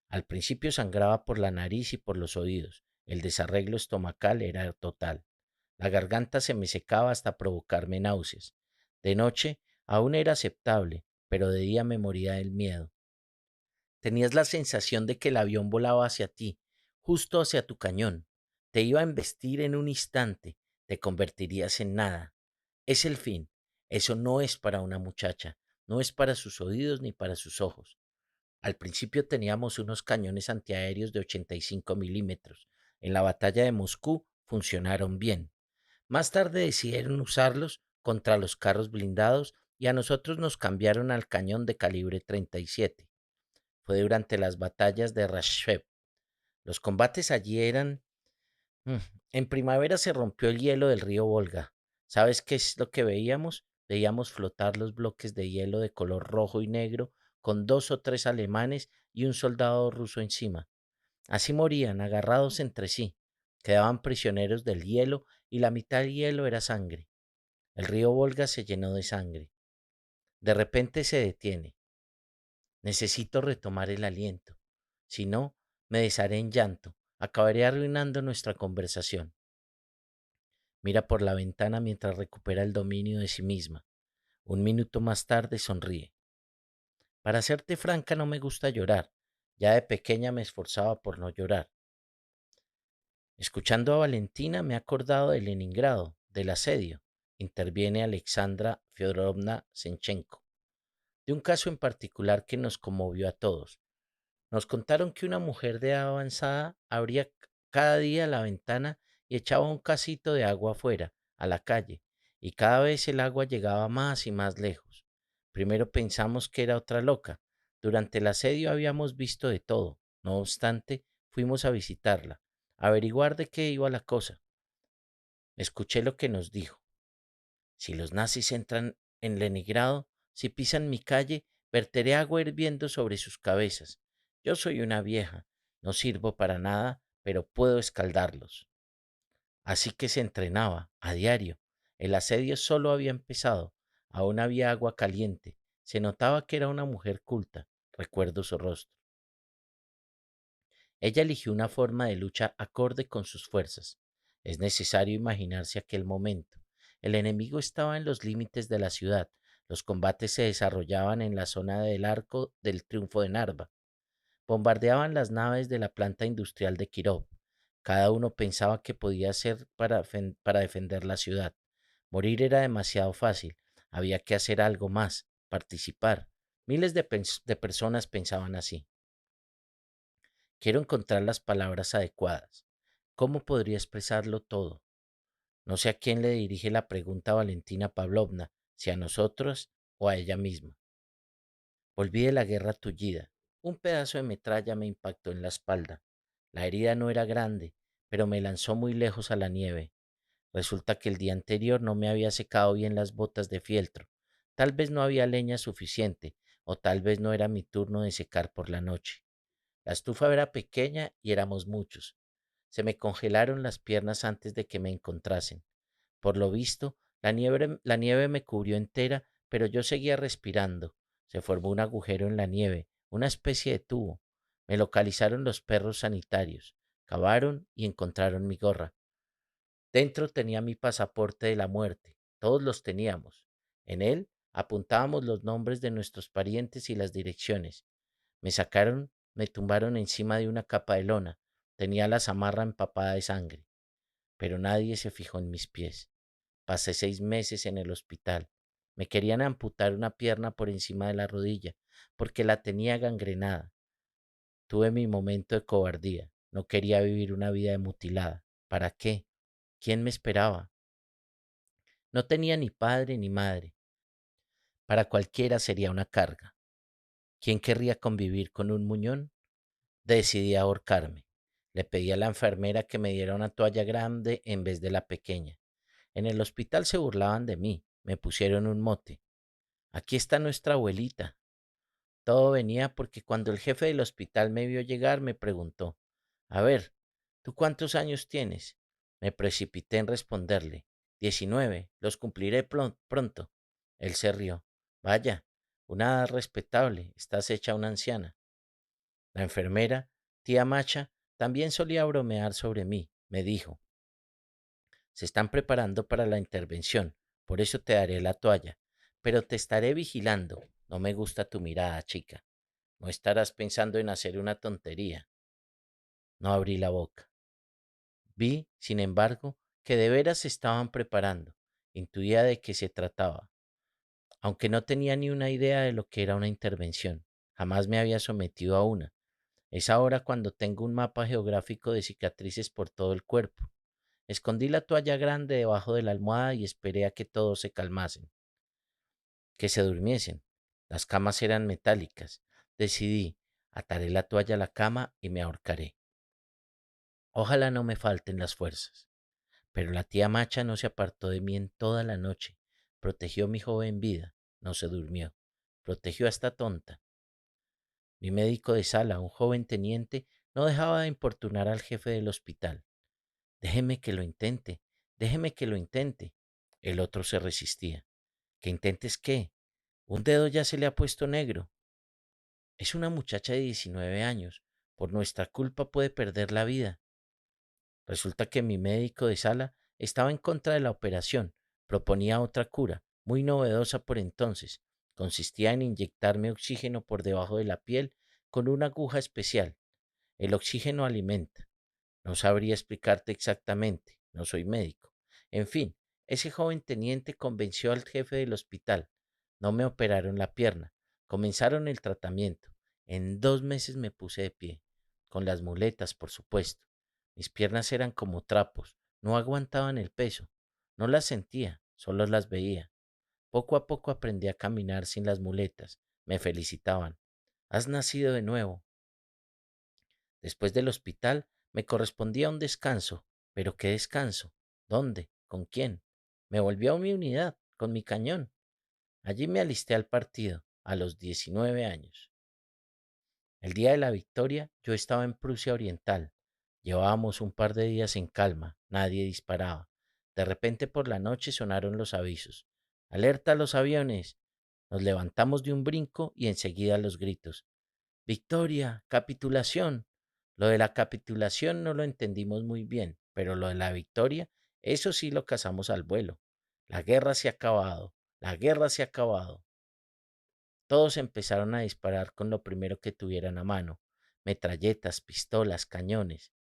Al principio sangraba por la nariz y por los oídos. El desarreglo estomacal era total. La garganta se me secaba hasta provocarme náuseas. De noche aún era aceptable, pero de día me moría del miedo. Tenías la sensación de que el avión volaba hacia ti, justo hacia tu cañón. Te iba a embestir en un instante, te convertirías en nada. Es el fin. Eso no es para una muchacha, no es para sus oídos ni para sus ojos. Al principio teníamos unos cañones antiaéreos de 85 milímetros. En la batalla de Moscú funcionaron bien. Más tarde decidieron usarlos contra los carros blindados y a nosotros nos cambiaron al cañón de calibre 37. Fue durante las batallas de Rashchev. Los combates allí eran En primavera se rompió el hielo del río Volga. ¿Sabes qué es lo que veíamos? Veíamos flotar los bloques de hielo de color rojo y negro con dos o tres alemanes y un soldado ruso encima. Así morían, agarrados entre sí. Quedaban prisioneros del hielo y la mitad del hielo era sangre. El río Volga se llenó de sangre. De repente se detiene. Necesito retomar el aliento. Si no, me desharé en llanto. Acabaré arruinando nuestra conversación. Mira por la ventana mientras recupera el dominio de sí misma. Un minuto más tarde sonríe. Para serte franca, no me gusta llorar. Ya de pequeña me esforzaba por no llorar. Escuchando a Valentina me he acordado de Leningrado, del asedio. Interviene Alexandra Fyodorovna Senchenko, de un caso en particular que nos conmovió a todos. Nos contaron que una mujer de edad avanzada abría cada día la ventana y echaba un casito de agua afuera, a la calle, y cada vez el agua llegaba más y más lejos. Primero pensamos que era otra loca. Durante el asedio habíamos visto de todo. No obstante, fuimos a visitarla, a averiguar de qué iba la cosa. Escuché lo que nos dijo. Si los nazis entran en Leningrado, si pisan mi calle, verteré agua hirviendo sobre sus cabezas. Yo soy una vieja, no sirvo para nada, pero puedo escaldarlos. Así que se entrenaba, a diario. El asedio solo había empezado. Aún había agua caliente. Se notaba que era una mujer culta. Recuerdo su rostro. Ella eligió una forma de lucha acorde con sus fuerzas. Es necesario imaginarse aquel momento. El enemigo estaba en los límites de la ciudad. Los combates se desarrollaban en la zona del Arco del Triunfo de Narva. Bombardeaban las naves de la planta industrial de Kirov. Cada uno pensaba que podía hacer para defender la ciudad. Morir era demasiado fácil. Había que hacer algo más, participar. Miles de personas pensaban así. Quiero encontrar las palabras adecuadas. ¿Cómo podría expresarlo todo? No sé a quién le dirige la pregunta Valentina Pavlovna, si a nosotros o a ella misma. Volví de la guerra tullida. Un pedazo de metralla me impactó en la espalda. La herida no era grande, pero me lanzó muy lejos a la nieve. Resulta que el día anterior no me había secado bien las botas de fieltro. Tal vez no había leña suficiente, o tal vez no era mi turno de secar por la noche. La estufa era pequeña y éramos muchos. Se me congelaron las piernas antes de que me encontrasen. Por lo visto, la nieve me cubrió entera, pero yo seguía respirando. Se formó un agujero en la nieve, una especie de tubo. Me localizaron los perros sanitarios. Cavaron y encontraron mi gorra. Dentro tenía mi pasaporte de la muerte. Todos los teníamos. En él apuntábamos los nombres de nuestros parientes y las direcciones. Me tumbaron encima de una capa de lona. Tenía la zamarra empapada de sangre, pero nadie se fijó en mis pies. Pasé 6 meses en el hospital. Me querían amputar una pierna por encima de la rodilla, porque la tenía gangrenada. Tuve mi momento de cobardía. No quería vivir una vida de mutilada. ¿Para qué? ¿Quién me esperaba? No tenía ni padre ni madre. Para cualquiera sería una carga. ¿Quién querría convivir con un muñón? Decidí ahorcarme. Le pedí a la enfermera que me diera una toalla grande en vez de la pequeña. En el hospital se burlaban de mí, me pusieron un mote. Aquí está nuestra abuelita. Todo venía porque cuando el jefe del hospital me vio llegar me preguntó, a ver, ¿tú cuántos años tienes? Me precipité en responderle, 19, los cumpliré pronto. Él se rió. Vaya, una edad respetable, estás hecha una anciana. La enfermera, tía Macha, también solía bromear sobre mí. Me dijo, se están preparando para la intervención, por eso te daré la toalla, pero te estaré vigilando. No me gusta tu mirada, chica. No estarás pensando en hacer una tontería. No abrí la boca. Vi, sin embargo, que de veras se estaban preparando. Intuía de qué se trataba, aunque no tenía ni una idea de lo que era una intervención. Jamás me había sometido a una. Es ahora cuando tengo un mapa geográfico de cicatrices por todo el cuerpo. Escondí la toalla grande debajo de la almohada y esperé a que todos se calmasen, que se durmiesen. Las camas eran metálicas. Decidí, ataré la toalla a la cama y me ahorcaré. Ojalá no me falten las fuerzas. Pero la tía Macha no se apartó de mí en toda la noche. Protegió mi joven vida. No se durmió. Protegió a esta tonta. Mi médico de sala, un joven teniente, no dejaba de importunar al jefe del hospital. Déjeme que lo intente. Déjeme que lo intente. El otro se resistía. ¿Que intentes qué? Un dedo ya se le ha puesto negro. Es una muchacha de 19 años. Por nuestra culpa puede perder la vida. Resulta que mi médico de sala estaba en contra de la operación. Proponía otra cura, muy novedosa por entonces. Consistía en inyectarme oxígeno por debajo de la piel con una aguja especial. El oxígeno alimenta. No sabría explicarte exactamente, no soy médico. En fin, ese joven teniente convenció al jefe del hospital. No me operaron la pierna. Comenzaron el tratamiento. En 2 meses me puse de pie, con las muletas, por supuesto. Mis piernas eran como trapos, no aguantaban el peso. No las sentía, solo las veía. Poco a poco aprendí a caminar sin las muletas. Me felicitaban. Has nacido de nuevo. Después del hospital me correspondía un descanso. ¿Pero qué descanso? ¿Dónde? ¿Con quién? Me volví a mi unidad, con mi cañón. Allí me alisté al partido, a los 19 años. El día de la victoria yo estaba en Prusia Oriental. Llevábamos un par de días en calma, nadie disparaba. De repente por la noche sonaron los avisos. ¡Alerta a los aviones! Nos levantamos de un brinco y enseguida los gritos. Victoria, capitulación. Lo de la capitulación no lo entendimos muy bien, pero lo de la victoria, eso sí lo cazamos al vuelo. La guerra se ha acabado, la guerra se ha acabado. Todos empezaron a disparar con lo primero que tuvieran a mano, metralletas, pistolas, cañones.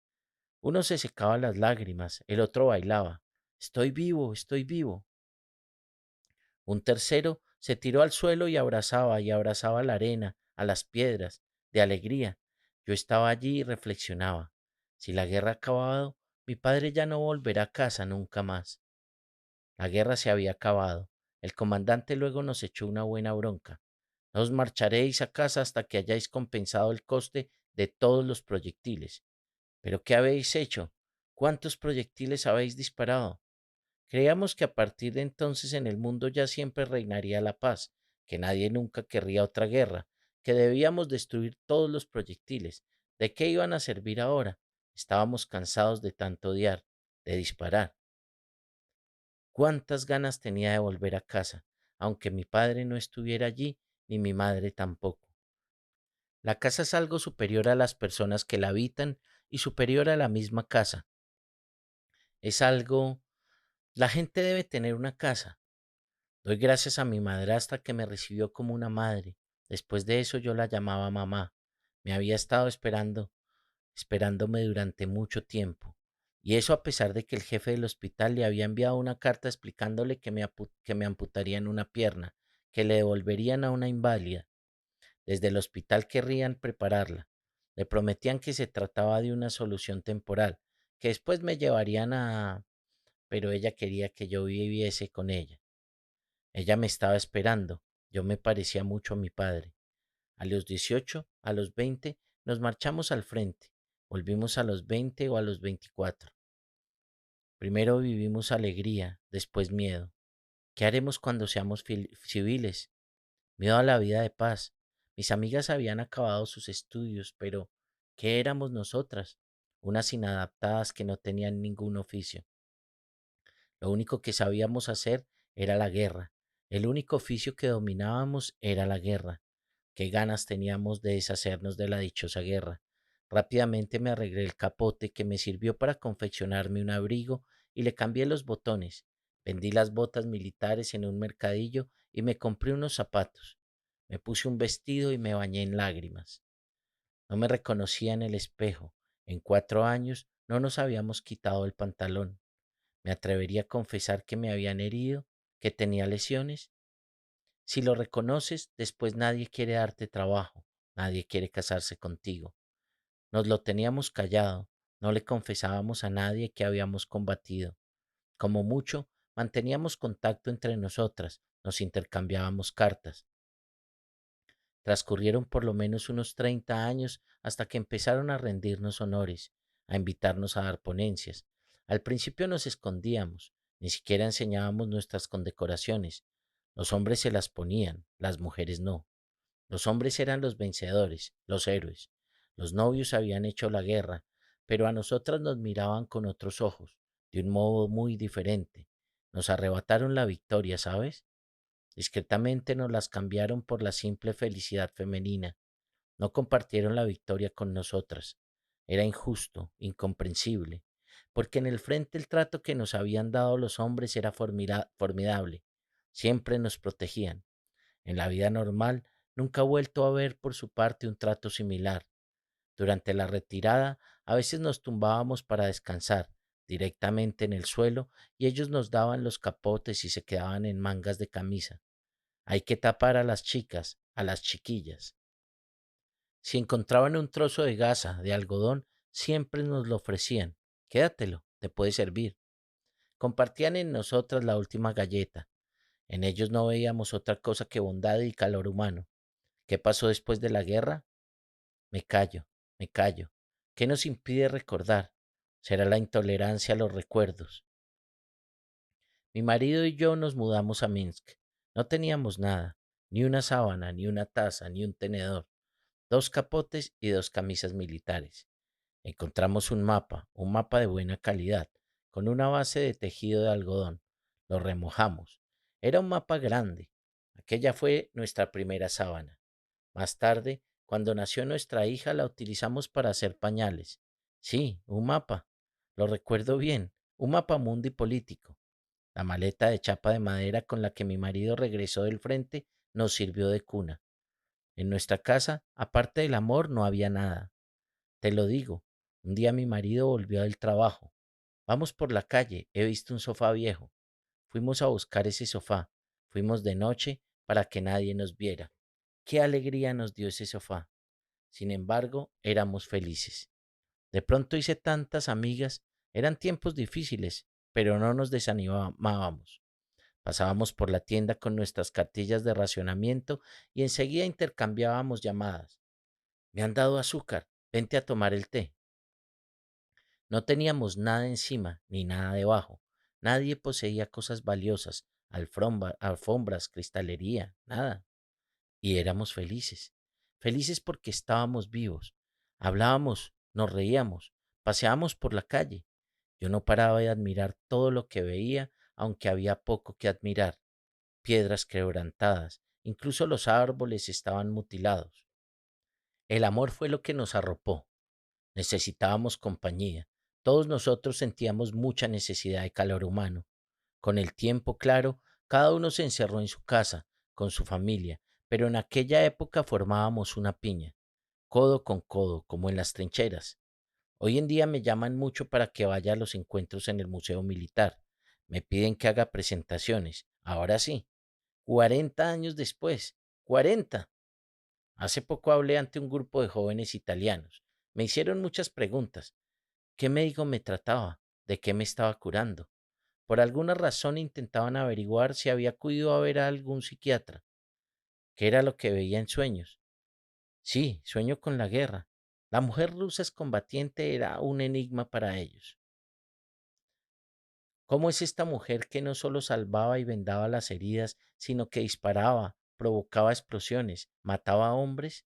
Uno se secaba las lágrimas, el otro bailaba. Estoy vivo, estoy vivo. Un tercero se tiró al suelo y abrazaba la arena, a las piedras, de alegría. Yo estaba allí y reflexionaba. Si la guerra ha acabado, mi padre ya no volverá a casa nunca más. La guerra se había acabado. El comandante luego nos echó una buena bronca. No os marcharéis a casa hasta que hayáis compensado el coste de todos los proyectiles. ¿Pero qué habéis hecho? ¿Cuántos proyectiles habéis disparado? Creíamos que a partir de entonces en el mundo ya siempre reinaría la paz, que nadie nunca querría otra guerra, que debíamos destruir todos los proyectiles. ¿De qué iban a servir ahora? Estábamos cansados de tanto odiar, de disparar. ¿Cuántas ganas tenía de volver a casa, aunque mi padre no estuviera allí, ni mi madre tampoco? La casa es algo superior a las personas que la habitan y superior a la misma casa. Es algo... La gente debe tener una casa. Doy gracias a mi madrastra que me recibió como una madre. Después de eso yo la llamaba mamá. Me había estado esperándome durante mucho tiempo. Y eso a pesar de que el jefe del hospital le había enviado una carta explicándole que me amputarían una pierna, que le devolverían a una inválida. Desde el hospital querrían prepararla. Le prometían que se trataba de una solución temporal, que después me llevarían a... Pero ella quería que yo viviese con ella. Ella me estaba esperando. Yo me parecía mucho a mi padre. A los 18, a los 20, nos marchamos al frente. Volvimos a los 20 o a los 24. Primero vivimos alegría, después miedo. ¿Qué haremos cuando seamos civiles? Miedo a la vida de paz. Mis amigas habían acabado sus estudios, pero ¿qué éramos nosotras? Unas inadaptadas que no tenían ningún oficio. Lo único que sabíamos hacer era la guerra. El único oficio que dominábamos era la guerra. Qué ganas teníamos de deshacernos de la dichosa guerra. Rápidamente me arreglé el capote que me sirvió para confeccionarme un abrigo y le cambié los botones. Vendí las botas militares en un mercadillo y me compré unos zapatos. Me puse un vestido y me bañé en lágrimas. No me reconocía en el espejo. En 4 años no nos habíamos quitado el pantalón. Me atrevería a confesar que me habían herido, que tenía lesiones. Si lo reconoces, después nadie quiere darte trabajo, nadie quiere casarse contigo. Nos lo teníamos callado, no le confesábamos a nadie que habíamos combatido. Como mucho, manteníamos contacto entre nosotras, nos intercambiábamos cartas. Transcurrieron por lo menos unos 30 años hasta que empezaron a rendirnos honores, a invitarnos a dar ponencias. Al principio nos escondíamos, ni siquiera enseñábamos nuestras condecoraciones. Los hombres se las ponían, las mujeres no. Los hombres eran los vencedores, los héroes. Los novios habían hecho la guerra, pero a nosotras nos miraban con otros ojos, de un modo muy diferente. Nos arrebataron la victoria, ¿sabes? Discretamente nos las cambiaron por la simple felicidad femenina. No compartieron la victoria con nosotras. Era injusto, incomprensible, porque en el frente el trato que nos habían dado los hombres era formidable. Siempre nos protegían. En la vida normal nunca he vuelto a ver por su parte un trato similar. Durante la retirada a veces nos tumbábamos para descansar directamente en el suelo y ellos nos daban los capotes y se quedaban en mangas de camisa. Hay que tapar a las chicas, a las chiquillas. Si encontraban un trozo de gasa, de algodón, siempre nos lo ofrecían. Quédatelo, te puede servir. Compartían en nosotras la última galleta. En ellos no veíamos otra cosa que bondad y calor humano. ¿Qué pasó después de la guerra? Me callo, me callo. ¿Qué nos impide recordar? Será la intolerancia a los recuerdos. Mi marido y yo nos mudamos a Minsk. No teníamos nada, ni una sábana, ni una taza, ni un tenedor, dos capotes y dos camisas militares. Encontramos un mapa de buena calidad, con una base de tejido de algodón. Lo remojamos. Era un mapa grande. Aquella fue nuestra primera sábana. Más tarde, cuando nació nuestra hija, la utilizamos para hacer pañales. Sí, un mapa. Lo recuerdo bien. Un mapa mundi político. La maleta de chapa de madera con la que mi marido regresó del frente nos sirvió de cuna. En nuestra casa, aparte del amor, no había nada. Te lo digo, un día mi marido volvió del trabajo. Vamos por la calle, he visto un sofá viejo. Fuimos a buscar ese sofá. Fuimos de noche para que nadie nos viera. Qué alegría nos dio ese sofá. Sin embargo, éramos felices. De pronto hice tantas amigas. Eran tiempos difíciles, pero no nos desanimábamos. Pasábamos por la tienda con nuestras cartillas de racionamiento y enseguida intercambiábamos llamadas. Me han dado azúcar, vente a tomar el té. No teníamos nada encima ni nada debajo. Nadie poseía cosas valiosas, alfombras, cristalería, nada. Y éramos felices. Felices porque estábamos vivos. Hablábamos, nos reíamos, paseábamos por la calle. Yo no paraba de admirar todo lo que veía, aunque había poco que admirar. Piedras quebrantadas, incluso los árboles estaban mutilados. El amor fue lo que nos arropó. Necesitábamos compañía. Todos nosotros sentíamos mucha necesidad de calor humano. Con el tiempo, claro, cada uno se encerró en su casa, con su familia, pero en aquella época formábamos una piña, codo con codo, como en las trincheras. Hoy en día me llaman mucho para que vaya a los encuentros en el Museo Militar. Me piden que haga presentaciones. Ahora sí, 40 años después. 40. Hace poco hablé ante un grupo de jóvenes italianos. Me hicieron muchas preguntas. ¿Qué médico me trataba? ¿De qué me estaba curando? Por alguna razón intentaban averiguar si había acudido a ver a algún psiquiatra. ¿Qué era lo que veía en sueños? Sí, sueño con la guerra. La mujer rusa excombatiente era un enigma para ellos. ¿Cómo es esta mujer que no solo salvaba y vendaba las heridas, sino que disparaba, provocaba explosiones, mataba a hombres?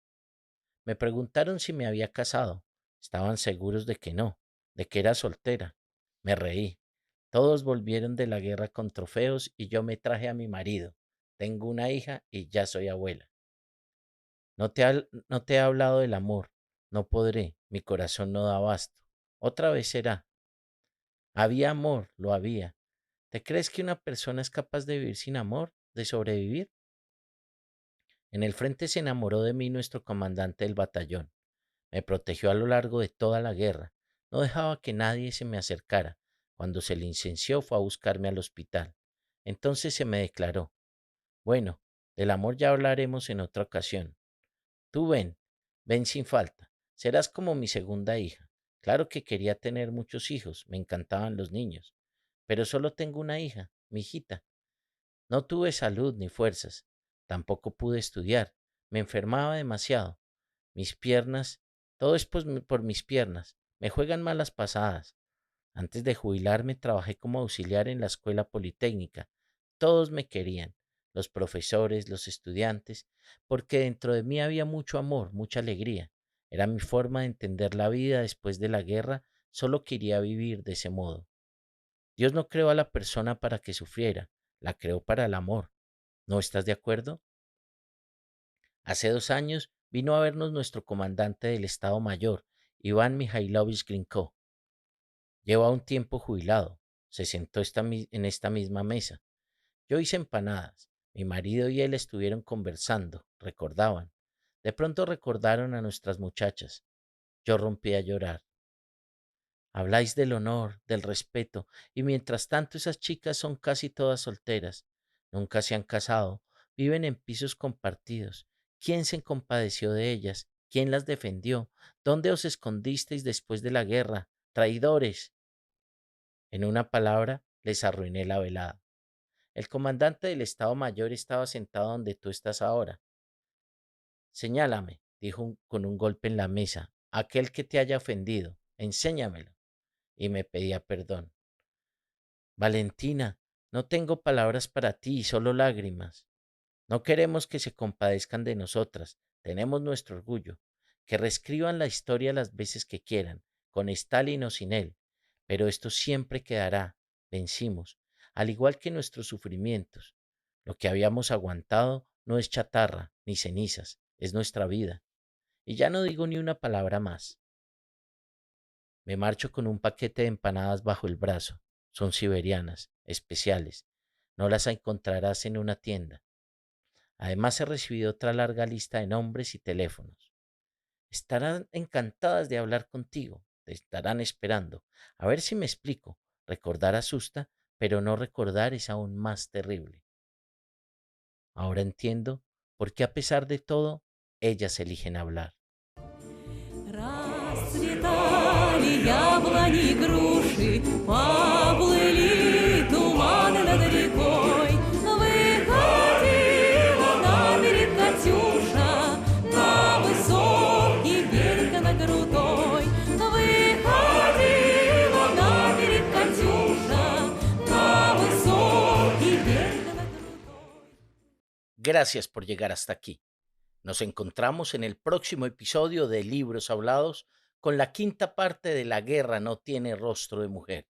Me preguntaron si me había casado. Estaban seguros de que no, de que era soltera. Me reí. Todos volvieron de la guerra con trofeos y yo me traje a mi marido. Tengo una hija y ya soy abuela. No te he hablado del amor. No podré. Mi corazón no da abasto. Otra vez será. Había amor, lo había. ¿Te crees que una persona es capaz de vivir sin amor, de sobrevivir? En el frente se enamoró de mí nuestro comandante del batallón. Me protegió a lo largo de toda la guerra. No dejaba que nadie se me acercara. Cuando se le incenció fue a buscarme al hospital. Entonces se me declaró, bueno, del amor ya hablaremos en otra ocasión. Tú ven, ven sin falta. Serás como mi segunda hija. Claro que quería tener muchos hijos, me encantaban los niños, pero solo tengo una hija, mi hijita. No tuve salud ni fuerzas. Tampoco pude estudiar. Me enfermaba demasiado. Mis piernas, todo es por mis piernas. Me juegan malas pasadas. Antes de jubilarme trabajé como auxiliar en la escuela politécnica. Todos me querían, los profesores, los estudiantes, porque dentro de mí había mucho amor, mucha alegría. Era mi forma de entender la vida después de la guerra, solo quería vivir de ese modo. Dios no creó a la persona para que sufriera, la creó para el amor. ¿No estás de acuerdo? Hace 2 años vino a vernos nuestro comandante del Estado Mayor, Iván Mikhailovich Grinko. Lleva un tiempo jubilado. Se sentó en esta misma mesa. Yo hice empanadas. Mi marido y él estuvieron conversando, recordaban. De pronto recordaron a nuestras muchachas. Yo rompí a llorar. Habláis del honor, del respeto, y mientras tanto esas chicas son casi todas solteras. Nunca se han casado, viven en pisos compartidos. ¿Quién se compadeció de ellas? ¿Quién las defendió? ¿Dónde os escondisteis después de la guerra? Traidores. En una palabra, les arruiné la velada. El comandante del Estado Mayor estaba sentado donde tú estás ahora. Señálame, dijo con un golpe en la mesa, aquel que te haya ofendido. Enséñamelo. Y me pedía perdón. Valentina, no tengo palabras para ti, solo lágrimas. No queremos que se compadezcan de nosotras. Tenemos nuestro orgullo. Que reescriban la historia las veces que quieran, con Stalin o sin él. Pero esto siempre quedará. Vencimos, al igual que nuestros sufrimientos. Lo que habíamos aguantado no es chatarra ni cenizas, es nuestra vida. Y ya no digo ni una palabra más. Me marcho con un paquete de empanadas bajo el brazo. Son siberianas, especiales. No las encontrarás en una tienda. Además he recibido otra larga lista de nombres y teléfonos. Estarán encantadas de hablar contigo. Te estarán esperando. A ver si me explico. Recordar asusta, pero no recordar es aún más terrible. Ahora entiendo por qué a pesar de todo, ellas eligen hablar. Расцветали яблони и груши, поплыли туманы над рекой. Выходила на берег Катюша, на высокий берег на крутой. Выходила на берег Катюша, на высокий берег на крутой. Gracias por llegar hasta aquí. Nos encontramos en el próximo episodio de Libros Hablados con la quinta parte de La guerra no tiene rostro de mujer.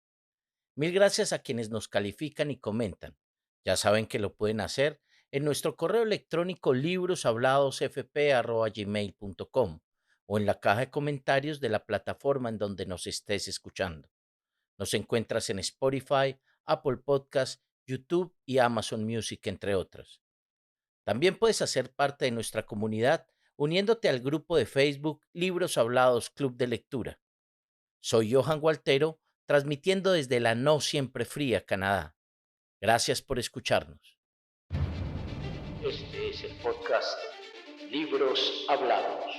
Mil gracias a quienes nos califican y comentan. Ya saben que lo pueden hacer en nuestro correo electrónico libroshabladosfp@gmail.com o en la caja de comentarios de la plataforma en donde nos estés escuchando. Nos encuentras en Spotify, Apple Podcasts, YouTube y Amazon Music, entre otros. También puedes hacer parte de nuestra comunidad uniéndote al grupo de Facebook Libros Hablados Club de Lectura. Soy Johan Gualtero, transmitiendo desde la no siempre fría Canadá. Gracias por escucharnos. Este es el podcast Libros Hablados.